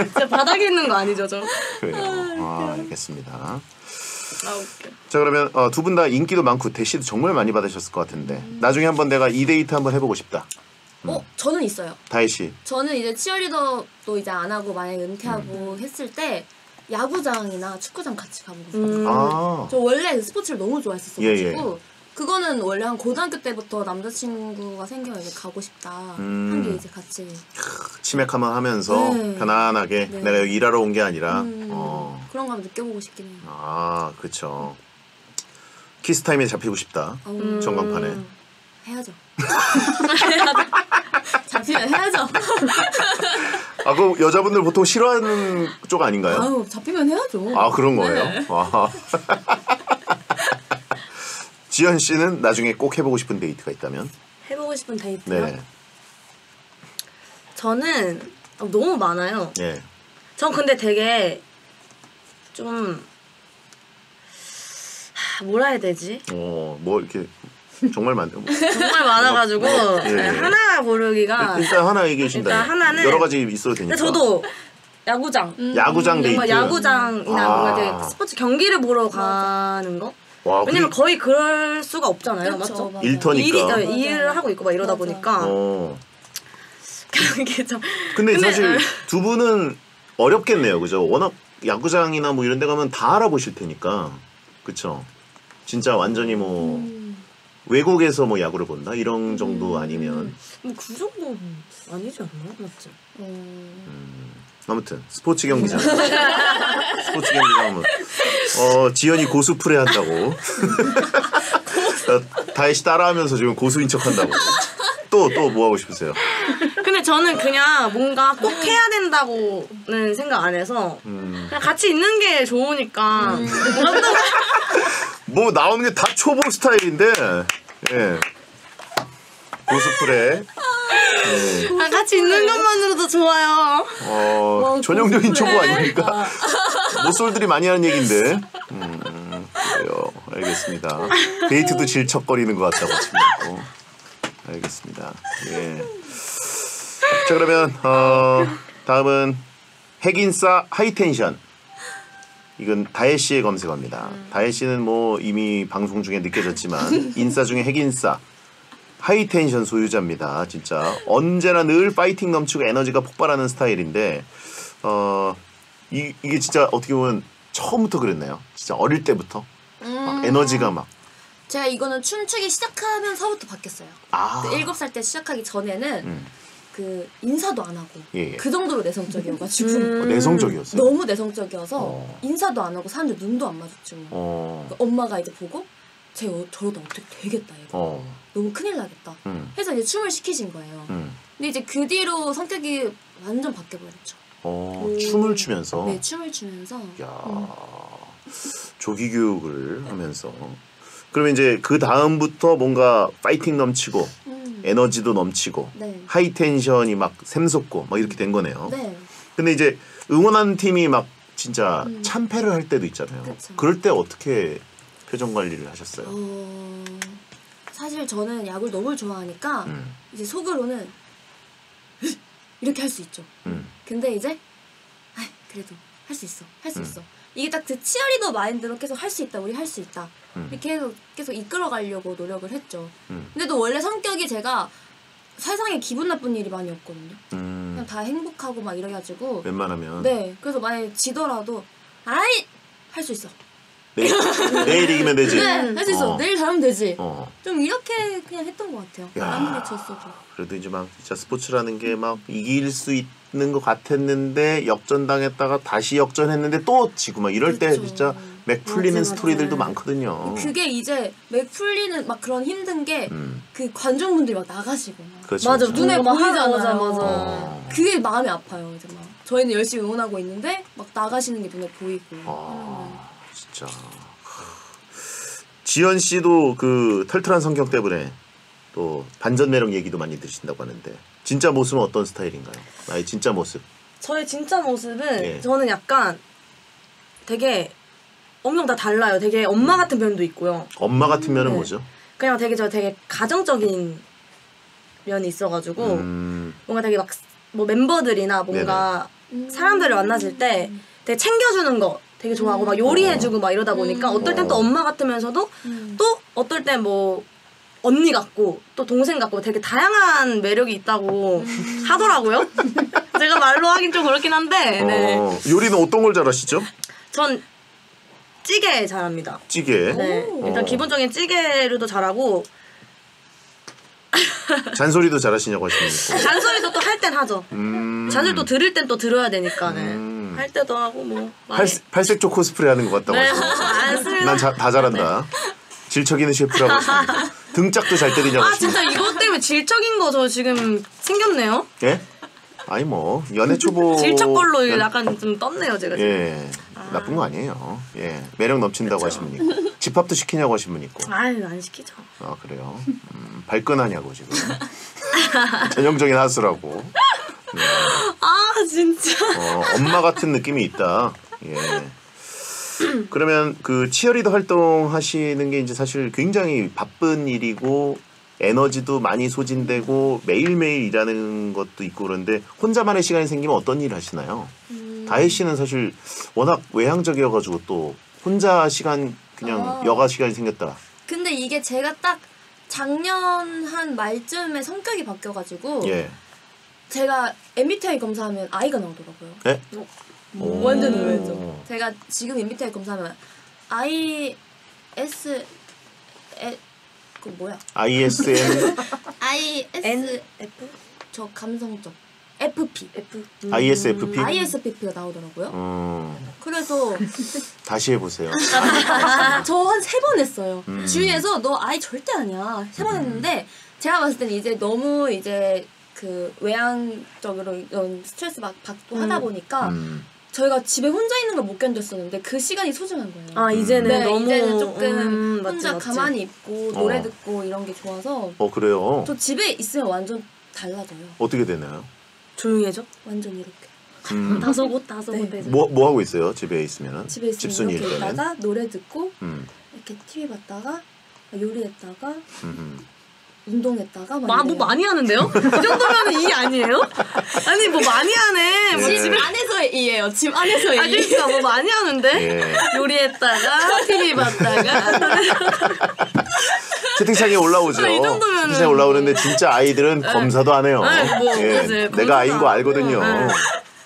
진짜 바닥에 있는 거 아니죠, 저? 그래요. 알겠습니다. 웃겨. 자, 그러면 두 분 다 인기도 많고 대시도 정말 많이 받으셨을 것 같은데 나중에 한번 내가 이 데이트 한번 해보고 싶다. 저는 있어요. 다혜 씨. 저는 이제 치어리더도 이제 안 하고 만약에 은퇴하고 했을 때 야구장이나 축구장 같이 가보고 싶어요. 저 원래 스포츠를 너무 좋아했었어가지고 그거는 원래 한 고등학교 때부터 남자친구가 생기면 이제 가고 싶다 한 게 이제 같이 치맥 한번 하면서 편안하게 내가 여기 일하러 온 게 아니라 그런 거 한번 느껴보고 싶긴 해요. 그렇죠. 키스타임에 잡히고 싶다. 전광판에. 해야죠. 잡히면 해야죠. 그 여자분들 보통 싫어하는 쪽 아닌가요? 잡히면 해야죠. 그런 거예요? 네. 지연 씨는 나중에 꼭 해보고 싶은 데이트가 있다면? 해보고 싶은 데이트요? 네. 저는 너무 많아요. 네. 전 근데 되게 좀 뭐라 해야 되지? 뭐 이렇게 정말 많네요. 정말 많아가지고 하나 고르기가 일단 하나 얘기해 주신다. 일단 하나는 여러 가지 있어도 되니까. 근데 저도 야구장 데이트. 야구장이나 뭔가 되게 스포츠 경기를 보러 가는 거. 왜냐면 거의 그럴 수가 없잖아요. 그렇죠, 맞죠? 일터니까. 일을 하고 있고 막 이러다 보니까 그게 좀. 근데 사실 두 분은 어렵겠네요, 그죠? 워낙 야구장이나 뭐 이런 데 가면 다 알아보실 테니까. 그쵸? 진짜 완전히 뭐 외국에서 뭐 야구를 본다? 이런 정도 아니면 뭐 그 정도 아니지 않나? 맞지? 아무튼 스포츠 경기장 스포츠 경기장 하면 지연이 고수 프레 한다고 다혜 씨 따라하면서 지금 고수인 척 한다고 또 뭐 하고 싶으세요? 근데 저는 그냥 뭔가 꼭 해야 된다고는 생각 안 해서 그냥 같이 있는 게 좋으니까 뭐 나오는 게 다 초보 스타일인데 예. 코스프레. 네. 같이 있는 것만으로도 좋아요. 전형적인 초보 아닙니까? 모쏠들이 많이 하는 얘기인데. 그래요. 알겠습니다. 데이트도 질척거리는 것 같다고 치고. 알겠습니다. 예. 자 그러면 다음은 핵인싸 하이텐션. 이건 다혜 씨의 검색어입니다. 다혜 씨는 뭐 이미 방송 중에 느껴졌지만 인싸 중에 핵인싸. 하이텐션 소유자입니다. 진짜 언제나 늘 파이팅 넘치고 에너지가 폭발하는 스타일인데 이게 진짜 어떻게 보면 처음부터 그랬나요? 진짜 어릴 때부터 막 에너지가 막 제가 이거는 춤추기 시작하면서부터 바뀌었어요. 그 7살 때 시작하기 전에는 그 인사도 안 하고 예. 그 정도로 내성적이어가지고 내성적이었어요? 너무 내성적이어서 인사도 안 하고 사람들 눈도 안 마주치고 그러니까 엄마가 이제 보고 쟤 저러다 어떻게 되겠다 얘가 너무 큰일 나겠다 해서 이제 춤을 시키신 거예요. 근데 이제 그 뒤로 성격이 완전 바뀌어버렸죠. 춤을 추면서? 네, 춤을 추면서. 야 조기 교육을 하면서. 그러면 이제 그 다음부터 뭔가 파이팅 넘치고 에너지도 넘치고 네. 하이텐션이 막 샘솟고 막 이렇게 된 거네요. 네. 근데 이제 응원하는 팀이 막 진짜 참패를 할 때도 있잖아요. 그쵸. 그럴 때 어떻게 표정 관리를 하셨어요? 사실 저는 야구를 너무 좋아하니까 이제 속으로는 이렇게 할 수 있죠. 근데 이제 그래도 할 수 있어. 할 수 있어. 이게 딱 그 치어리더 마인드로 계속 할 수 있다. 우리 할 수 있다. 이렇게 계속 이끌어가려고 노력을 했죠. 근데도 원래 성격이 제가 세상에 기분 나쁜 일이 많이 없거든요. 그냥 다 행복하고 막 이래가지고 웬만하면 네. 그래서 만약에 지더라도 할 수 있어. 내일 이기면 되지. 네, 할 수 있어. 내일 잘하면 되지. 어. 좀 이렇게 그냥 했던 것 같아요. 야, 아무리 졌어도. 그래도 이제 막 진짜 스포츠라는 게 막 이길 수 있는 것 같았는데 역전당했다가 다시 역전했는데 또 지고 막 이럴 때 그쵸. 진짜 맥 풀리는 맞아. 스토리들도 많거든요. 그게 이제 맥 풀리는 막 그런 힘든 게 그 관중분들이 막 나가시고 막 그렇죠. 맞아. 그렇죠. 눈에 막 보이잖아요. 맞아. 그게 마음이 아파요. 이제 막 저희는 열심히 응원하고 있는데 막 나가시는 게 눈에 보이고. 진짜. 지연 씨도 그 털털한 성격 때문에 또 반전 매력 얘기도 많이 들으신다고 하는데 진짜 모습은 어떤 스타일인가요? 나의 진짜 모습. 저의 진짜 모습은 예. 저는 약간 되게 엄청 다 달라요. 되게 엄마 같은 면도 있고요. 엄마 같은 면은 네. 뭐죠? 그냥 되게 가정적인 면이 있어가지고 뭔가 되게 막 뭐 멤버들이나 뭔가 사람들을 만났을 때 되게 챙겨주는 거 되게 좋아하고 막 요리해주고 막 이러다 보니까 어떨 땐 또 엄마 같으면서도 또 어떨 땐 뭐 언니 같고 또 동생 같고 되게 다양한 매력이 있다고 하더라고요. 제가 말로 하긴 좀 그렇긴 한데 네. 요리는 어떤 걸 잘하시죠? 전 찌개 잘합니다. 찌개. 네, 일단 기본적인 찌개류도 잘하고 잔소리도 잘하시냐고 하시는 거. 잔소리도 또 할 땐 하죠. 잔소리 또 들을 땐 또 들어야 되니까 할 때도 하고 뭐 팔색조 코스프레 하는 것 같다고 네, 하시는 난 다 잘한다. 질척이는 셰프라고 하시는 등짝도 잘 때리냐고 하시는 진짜 이것 때문에 질적인 거 저 지금 생겼네요. 예? 아니 뭐 연애 초보 질적 걸로 약간 좀 떴네요 제가 지금. 예. 나쁜 거 아니에요. 예. 매력 넘친다고 하신 분 있고 집합도 시키냐고 하신 분 있고. 아유 안 시키죠. 아 그래요? 발끈하냐고 지금. 전형적인 하수라고. 네. 아 진짜. 엄마 같은 느낌이 있다. 예. 그러면 그 치어리더 활동하시는 게 이제 사실 굉장히 바쁜 일이고 에너지도 많이 소진되고 매일매일 일하는 것도 있고 그런데 혼자만의 시간이 생기면 어떤 일을 하시나요? 다혜 씨는 사실 워낙 외향적이어가지고 또 혼자 시간 그냥 여가 시간이 생겼다. 근데 이게 제가 딱 작년 한 말쯤에 성격이 바뀌어가지고 예. 제가 MBTI 검사하면 I가 나오더라고요. 네? 완전 의외죠. 제가 지금 MBTI 검사하면 IS 그 뭐야? ISN ISF 저 감성적 FP ISFP? ISFP가 나오더라고요. 그래서 다시 해보세요. 저 한 3번 했어요. 주위에서 너 I 절대 아니야. 3번 했는데 제가 봤을 때는 이제 너무 이제 그 외향적으로 이런 스트레스 받고 하다 보니까 저희가 집에 혼자 있는 걸 못 견뎠었는데 그 시간이 소중한 거예요. 아 이제는 네, 너무 이제는 조금 맞지, 혼자 맞지. 가만히 있고 노래 듣고 이런 게 좋아서 그래요? 저 집에 있으면 완전 달라져요. 어떻게 되나요? 조용해져? 완전 이렇게. 다소곳 네. 뭐 하고 있어요? 집에 있으면? 집에 있으면 집순이 이렇게 일단은? 있다가 노래 듣고 음. 이렇게 TV 봤다가 요리했다가 음. 운동했다가 막 뭐 이래요. 많이 하는데요? 이 정도면 이 아니에요? 아니 뭐 많이 하네. 뭐 예. 집 안에서의 이예요. 집 안에서의 아 이. 그러니까 뭐 많이 하는데 예. 요리했다가 TV 봤다가 채팅창에 올라오죠. 이 정도면은 채팅창에 올라오는데 진짜 아이들은 검사도 안 해요. 네, 뭐, 예. 그치, 내가 검사도 아이인 거 안 알거든요. 하고.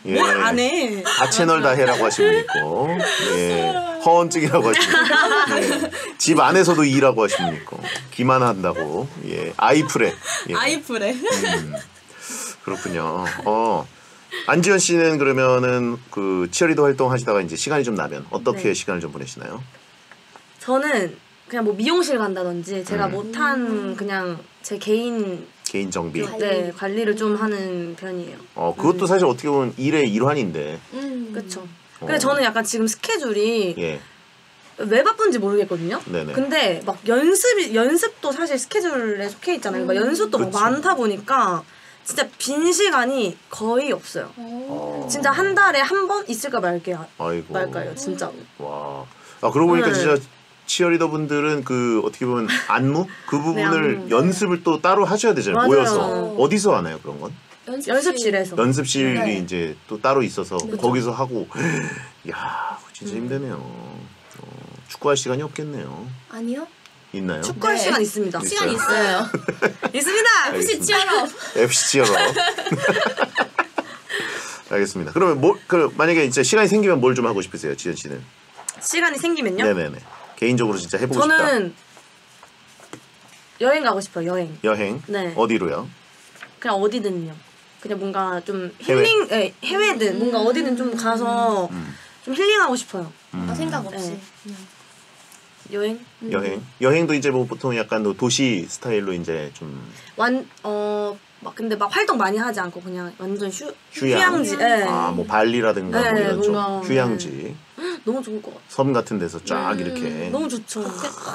예. 뭘 안 해. 다 채널 다 해라고 하시는 분 있고, 예. 허언증이라고 하시는 분, 예. 집 안에서도 일하고 하시는 분 있고, 귀만 한다고, 예. 아이프레. 예. 아이플에. 그렇군요. 안지현 씨는 그러면은 그 치어리더 활동하시다가 이제 시간이 좀 나면 어떻게 네. 시간을 좀 보내시나요? 저는 그냥 뭐 미용실 간다든지 제가 못한 그냥 제 개인 개인 정비. 네, 관리를 좀 하는 편이에요. 그것도 사실 어떻게 보면 일의 일환인데. 그렇죠. 근데 저는 약간 지금 스케줄이 예. 왜 바쁜지 모르겠거든요. 네네. 근데 막 연습도 사실 스케줄에 속해 있잖아요. 막 연습도 막 그치. 많다 보니까 진짜 빈 시간이 거의 없어요. 진짜 한 달에 한 번 있을까 아이고. 말까요, 진짜로. 와. 그러고 보니까 네. 진짜 치어리더 분들은 그 어떻게 보면 안무 그 부분을 안무. 연습을 또 따로 하셔야 되잖아요. 맞아요. 모여서 어디서 하나요 그런 건? 연습실에서. 연습실이 네. 이제 또 따로 있어서 그렇죠. 거기서 하고. 야, 진짜 힘드네요. 축구할 시간이 없겠네요. 아니요. 있나요? 축구할 네. 시간 있습니다. 시간 있어요. 있습니다. FC 치어러. FC 치어러. 알겠습니다. 그러면 만약에 진짜 시간이 생기면 뭘 좀 하고 싶으세요, 지현 씨는? 시간이 생기면요? 네네네. 개인적으로 진짜 해보고 저는 여행 가고 싶어요. 여행. 싶다. 여행. 네. 어디로요? 그냥 어디든요. 그냥 뭔가 좀 해외? 힐링, 해외든 뭔가 어디든 좀 가서 좀 힐링하고 싶어요. 생각 없이. 네. 그냥. 여행? 여행도 이제 뭐 보통 약간 도시 스타일로 이제 좀 막 근데 막 활동 많이 하지 않고 그냥 완전 휴양. 휴양지. 네. 뭐 발리라든가 뭐 네, 이런 쪽 뭔가, 휴양지 너무 좋을 것 같아요. 섬 같은 데서 쫙 이렇게 너무 좋죠.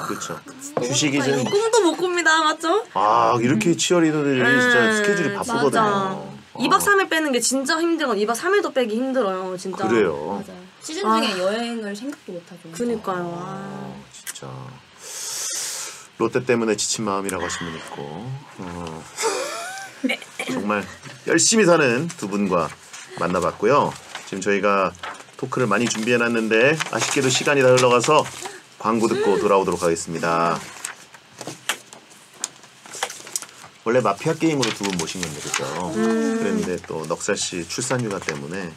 그렇죠. 휴식이 좀 꿈도 못 꿉니다. 맞죠? 이렇게 치어리더들이 진짜 네, 스케줄이 바쁘거든요. 맞아. 2박 3일 빼는 게 진짜 힘들건 2박 3일도 빼기 힘들어요. 진짜. 그래요. 맞아요. 시즌 중에 여행을 생각도 못 하죠. 그니까요. 진짜 롯데 때문에 지친 마음이라고 하신 분 있고 정말 열심히 사는 두 분과 만나봤고요. 지금 저희가 토크를 많이 준비해놨는데 아쉽게도 시간이 다 흘러가서 광고 듣고 돌아오도록 하겠습니다. 원래 마피아 게임으로 두 분 모신 건데 그죠? 그랬는데 또 넉살 씨 출산휴가 때문에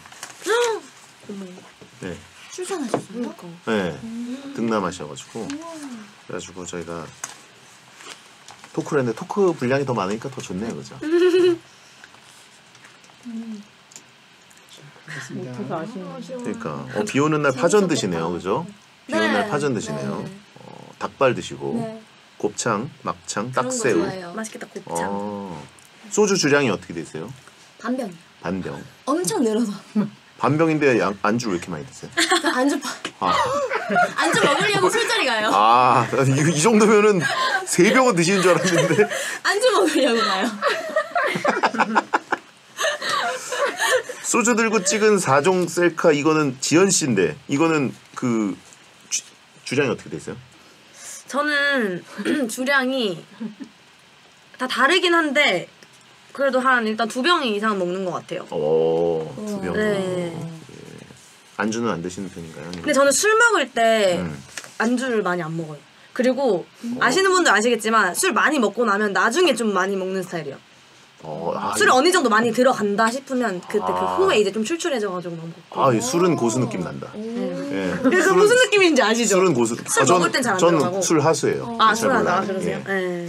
네, 출산하셨어요? 네 등남하셔가지고 그래가지고 저희가 토크를 했는데 토크 분량이 더 많으니까 더 좋네요, 그죠? 그러니까 비 오는 날 파전 드시네요, 그죠? 비 오는 날 파전 드시네요. 닭발 드시고 네. 곱창, 막창, 그런 거 딱새우. 좋아해요. 맛있겠다. 곱창. 소주 주량이 어떻게 되세요? 반병. 반병. 엄청 늘어서. 반병인데 안주 왜 이렇게 많이 드세요? 안주 안주 먹으려고 술자리 가요. 이 정도면은 3병은 드시는 줄 알았는데. 안주 먹으려고 가요. 소주 들고 찍은 4종 셀카 이거는 지연 씨인데 이거는 그 주량이 어떻게 되세요? 저는 주량이 다 다르긴 한데 그래도 일단 2병 이상 먹는 것 같아요. 2병. 네. 안주는 안 드시는 편인가요? 아니면? 근데 저는 술 먹을 때 안주를 많이 안 먹어요. 그리고 아시는 분들 아시겠지만 술 많이 먹고 나면 나중에 좀 많이 먹는 스타일이에요. 술이 어느 정도 많이 들어간다 싶으면 그때 그 후에 이제 좀 출출해져가지고 먹고. 이 술은 고수 느낌 난다. 예. 그래서 무슨 느낌인지 아시죠? 술은 고수. 술 먹을 땐 잘 안 들어가고. 저는 술 하수예요. 술 하나 그러세요? 예. 네.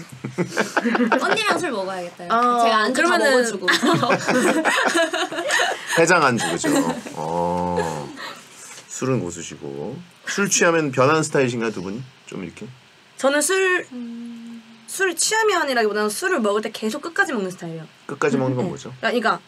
언니랑 술 먹어야겠다. 제가 안주 다 그러면은- 먹어주고. 해장 안주 그죠? 술은 고수시고 술 취하면 변하는 스타일이신가요 두 분이? 좀 이렇게? 저는 술 취함이 아니라기보다는 술을 먹을 때 계속 끝까지 먹는 스타일이에요. 끝까지 먹는 건 뭐죠? 그러니까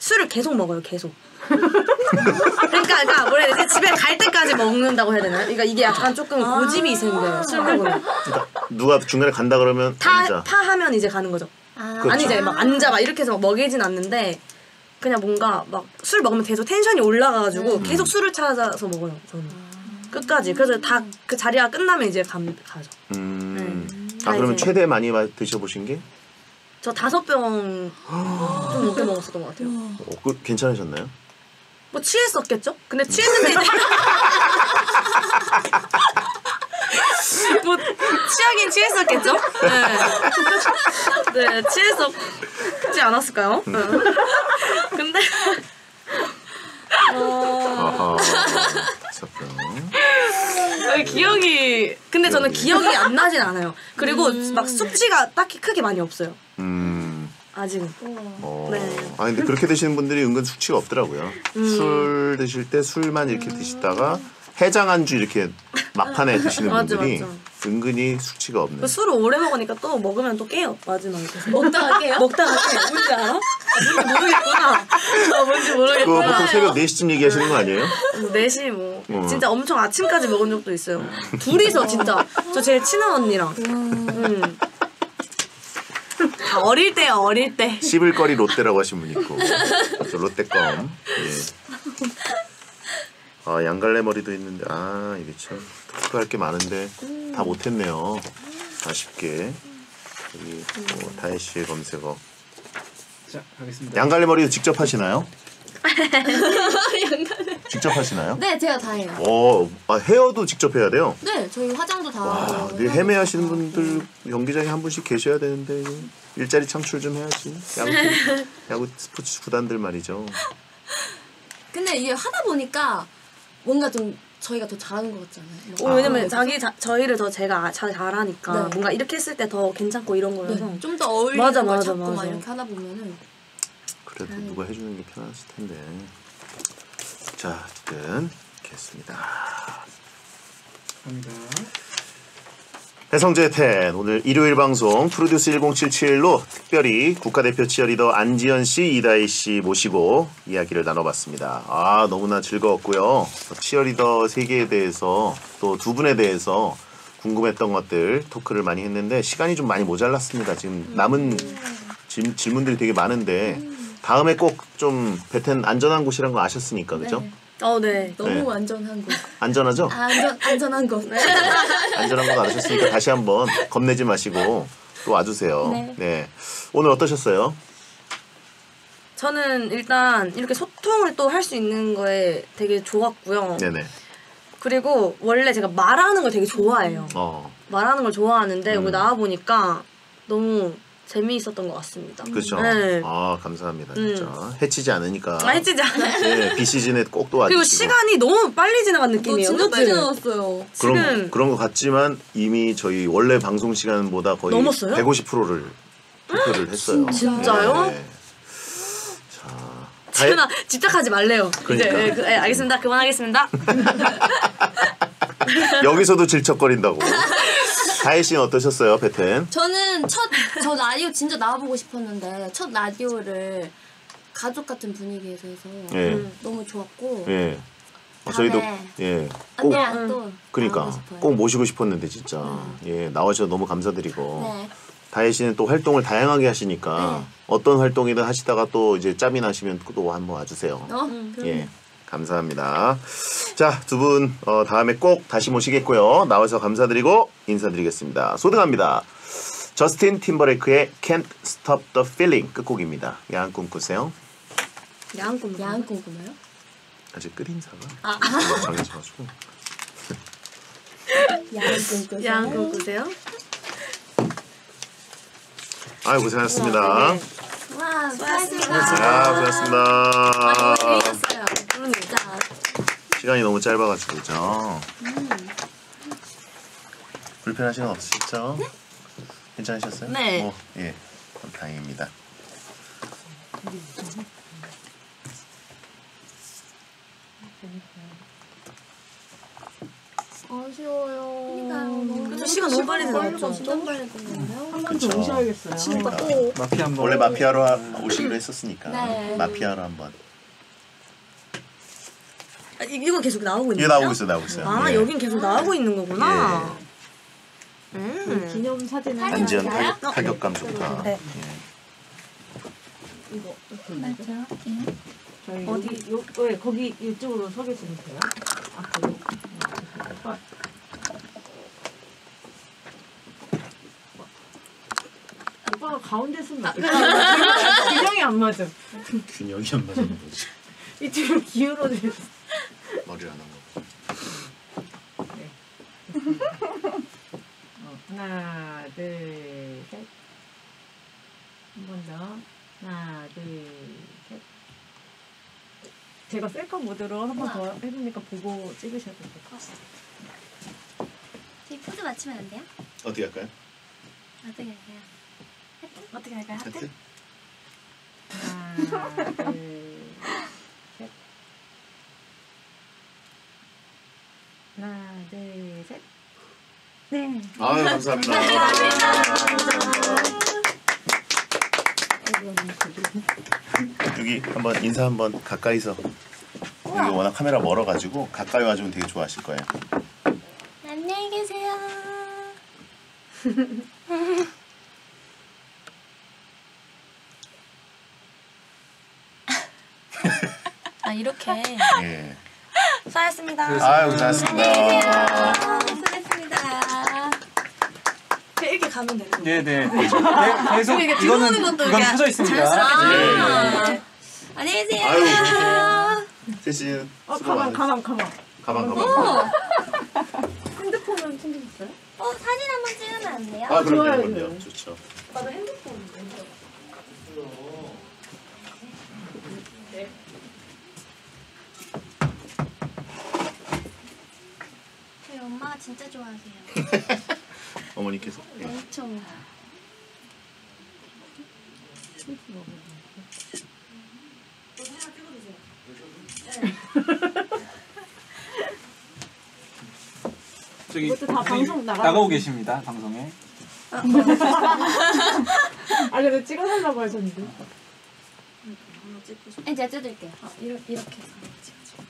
술을 계속 먹어요. 계속. 그러니까 뭐라 해야 되지? 집에 갈 때까지 먹는다고 해야 되나요? 그러니까 이게 약간 조금 고집이 생겨요. 술 먹으면. 그러니까 누가 중간에 간다 그러면 앉아. 타하면 이제 가는 거죠. 그렇죠. 아니 이제 막 앉아 막 이렇게 해서 막 먹이진 않는데 그냥 뭔가 막 술 먹으면 계속 텐션이 올라가가지고 계속 술을 찾아서 먹어요. 저는 끝까지. 그래서 다 그 자리가 끝나면 이제 가죠. 네. 그러면 이제. 최대 많이 드셔보신 게? 저 5병 좀 넘게 먹었었던 것 같아요. 괜찮으셨나요? 뭐 취했었겠죠? 근데 취했는데 이제 뭐 취하긴 취했었겠죠? 네, 취했었지 않았을까요? 근데 기억이 근데 저는 기억이 안 나진 않아요. 그리고 막 숙취가 딱히 크게 많이 없어요. 아직은. 네. 아 근데 그렇게 드시는 분들이 은근 숙취가 없더라고요. 술 드실 때 술만 이렇게 드시다가 해장 안주 이렇게 막판에 드시는 분들이 은근히 숙취가 없네. 그 술을 오래 먹으니까 또 먹으면 또 깨요 마지막에. 먹다가 깨요? 먹다가 깨요. 뭔지 알아? 뭔지 모르겠구나. 뭔지 모르겠구나. 그거 보통 새벽 4시쯤 얘기하시는 거 아니에요? 4시 뭐 진짜 엄청 아침까지 먹은 적도 있어요. 둘이서 진짜 저 제일 친한 언니랑. 다 어릴 때요, 어릴 때. 씹을거리 롯데라고 하신 분 있고 저 롯데껌. 예. 아 양갈래 머리도 있는데 이게 참 토크할 게 많은데 다 못했네요. 아쉽게. 여기 다혜 씨의 검색어. 자 가겠습니다. 양갈래 머리도 직접 하시나요? 직접 하시나요? 네, 제가 다 해요. 헤어도 직접 해야 돼요? 네, 저희 화장도 다. 와, 헤매하시는 분들 연기장에 한 분씩 계셔야 되는데 일자리 창출 좀 해야지. 야구 스포츠 구단들 말이죠. 근데 이게 하다 보니까 뭔가 좀 저희가 더 잘하는 것 같지 않아요? 왜냐면 저희를 더 제가 잘하니까 네. 뭔가 이렇게 했을 때 더 괜찮고 이런 거라서 네, 좀 더 어울리는 맞아, 걸 맞아, 찾고 막 맞아. 이렇게 하다 보면은 그래도 누가 해주는 게 편했을 텐데. 자, 어쨌든 됐습니다. 감사합니다. 해성제 10 오늘 일요일 방송 프로듀스 1077로 특별히 국가대표 치어리더 안지연 씨, 이다희 씨 모시고 이야기를 나눠봤습니다. 너무나 즐거웠고요. 치어리더 세계에 대해서 또 두 분에 대해서 궁금했던 것들 토크를 많이 했는데 시간이 좀 많이 모자랐습니다. 지금 남은 질문들이 되게 많은데 다음에 꼭 좀 베텐 안전한 곳이란 거 아셨으니까 그죠? 네. 네. 너무 안전한 곳. 안전하죠? 안전한 곳. 안전한 거 아셨으니까 다시 한번 겁내지 마시고 또 와주세요. 네. 오늘 어떠셨어요? 저는 일단 이렇게 소통을 또 할 수 있는 거에 되게 좋았고요. 네네. 그리고 원래 제가 말하는 걸 되게 좋아해요. 말하는 걸 좋아하는데 여기 나와보니까 너무 재미있었던 것 같습니다. 그렇죠. 네. 감사합니다. 진짜 해치지 않으니까. 해치지 않아요. 네, 비시즌에 꼭 또 와주시고. 그리고 시간이 너무 빨리 지나간 느낌이에요. 진짜 빨리 그치? 나왔어요. 그런 것 같지만 이미 저희 원래 방송 시간보다 거의 넘었어요? 150%를 투표를 했어요. 진짜요? 네. 지훈아 집착하지 말래요. 그러니까. 이제 알겠습니다. 그만하겠습니다. 여기서도 질척거린다고. 다혜 씨는 어떠셨어요, 베텐? 저는 저 라디오 진짜 나와보고 싶었는데 첫 라디오를 가족 같은 분위기에서 해서 너무 좋았고 예. 저희도 꼭 언니랑 또 그러니까 나오고 싶어요. 꼭 모시고 싶었는데 진짜 나와주셔서 너무 감사드리고. 네. 다혜 씨는 또 활동을 다양하게 하시니까 어떤 활동이든 하시다가 또 이제 짬이 나시면 또 한번 와주세요. 예, 감사합니다. 자, 두 분 다음에 꼭 다시 모시겠고요. 나와서 감사드리고 인사드리겠습니다. 소등합니다. 저스틴 팀버레이크의 Can't Stop the Feeling 끝곡입니다. 야한 꿈 꾸세요. 야한 꿈 꾸나요? 아직 끝 인사가 정해져가지고. 야한 꿈 꾸세요. 아유 고생하셨습니다. 와, 수고하셨습니다. 고생하셨습니다. 재밌었어요. 진짜. 시간이 너무 짧아가지고 그죠? 불편하신 건 없으시죠? 네? 괜찮으셨어요? 네. 예, 그럼 다행입니다. 아쉬워요. 그러니까요. 시간 너무 빨리 지나갔죠. 진짜 빨리 끝났네요. 한 번 더 오셔야겠어요. 진짜 마피아 한번. 원래 마피아로 오시기로 했었으니까 네. 마피아로 한번. 이건 계속 나오고 있는 이게 거예요? 나오고 있어요. 아, 예. 여긴 계속 나오고 있는 거구나. 기념 사진은 안지연 사진 타격감 좋다. 네. 이거 맞아요. 예. 저희 어디? 왜 거기 이쪽으로 서 계시면 돼요? 앞으로. 오빠가 가운데 서면 균형이 안 맞아. 균형이 안 맞는 거지. 이쪽으로 기울어져 있어. 머리를 안 하고. 네. 하나, 둘, 셋. 한 번 더. 하나, 둘, 셋. 제가 셀카 모드로 한 번 더 해보니까 보고 찍으셔도 될 것 같아요. 저희 포즈 맞추면 안 돼요? 어떻게 할까요? 어떻게 할까요? 어떻게 할까요? 하트? 하나, 둘, 셋. 하나, 둘, 셋. 네. 아유 감사합니다. 여기 한번 인사 한번 가까이서. 여기 워낙 카메라 멀어가지고 가까이 와주면 되게 좋아하실 거예요. 안녕히 계세요. 아 이렇게. 예. 수고하셨습니다. 아유 고생하셨습니다. 수고했습니다. 이렇게 가면 되는 거예요? 네네. 계속 이게 들어오는 이거는 것도 이건 이게 켜져 있습니다. 자연스럽게 네. 들어오는 안녕히 계세요. 아유. 세신 수고 가방. 가방. 핸드폰은 챙기셨어요? 사진 한번 찍으면 안 돼요? 아 좋아요, 그럼요. 좋아요. 좋죠. 나도 핸드폰 저희 엄마가 진짜 좋아하세요. 어머니께서. 예. 엄청. 저기 이것도 다 방송 나가고 계십니다. 방송에. 아, 근데 찍어달라고 하셨는데. 제가 찍을게요. 이렇게 해서 찍어줘.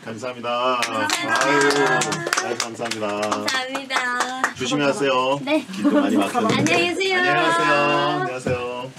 감사합니다. 아유 감사합니다. 감사합니다. 조심히 하세요. 네. 길도 많이 막혔는데. 안녕히 계세요. 안녕하세요. 안녕하세요.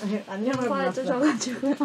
왜? 안녕을 불렀어. 해주셔가지고요.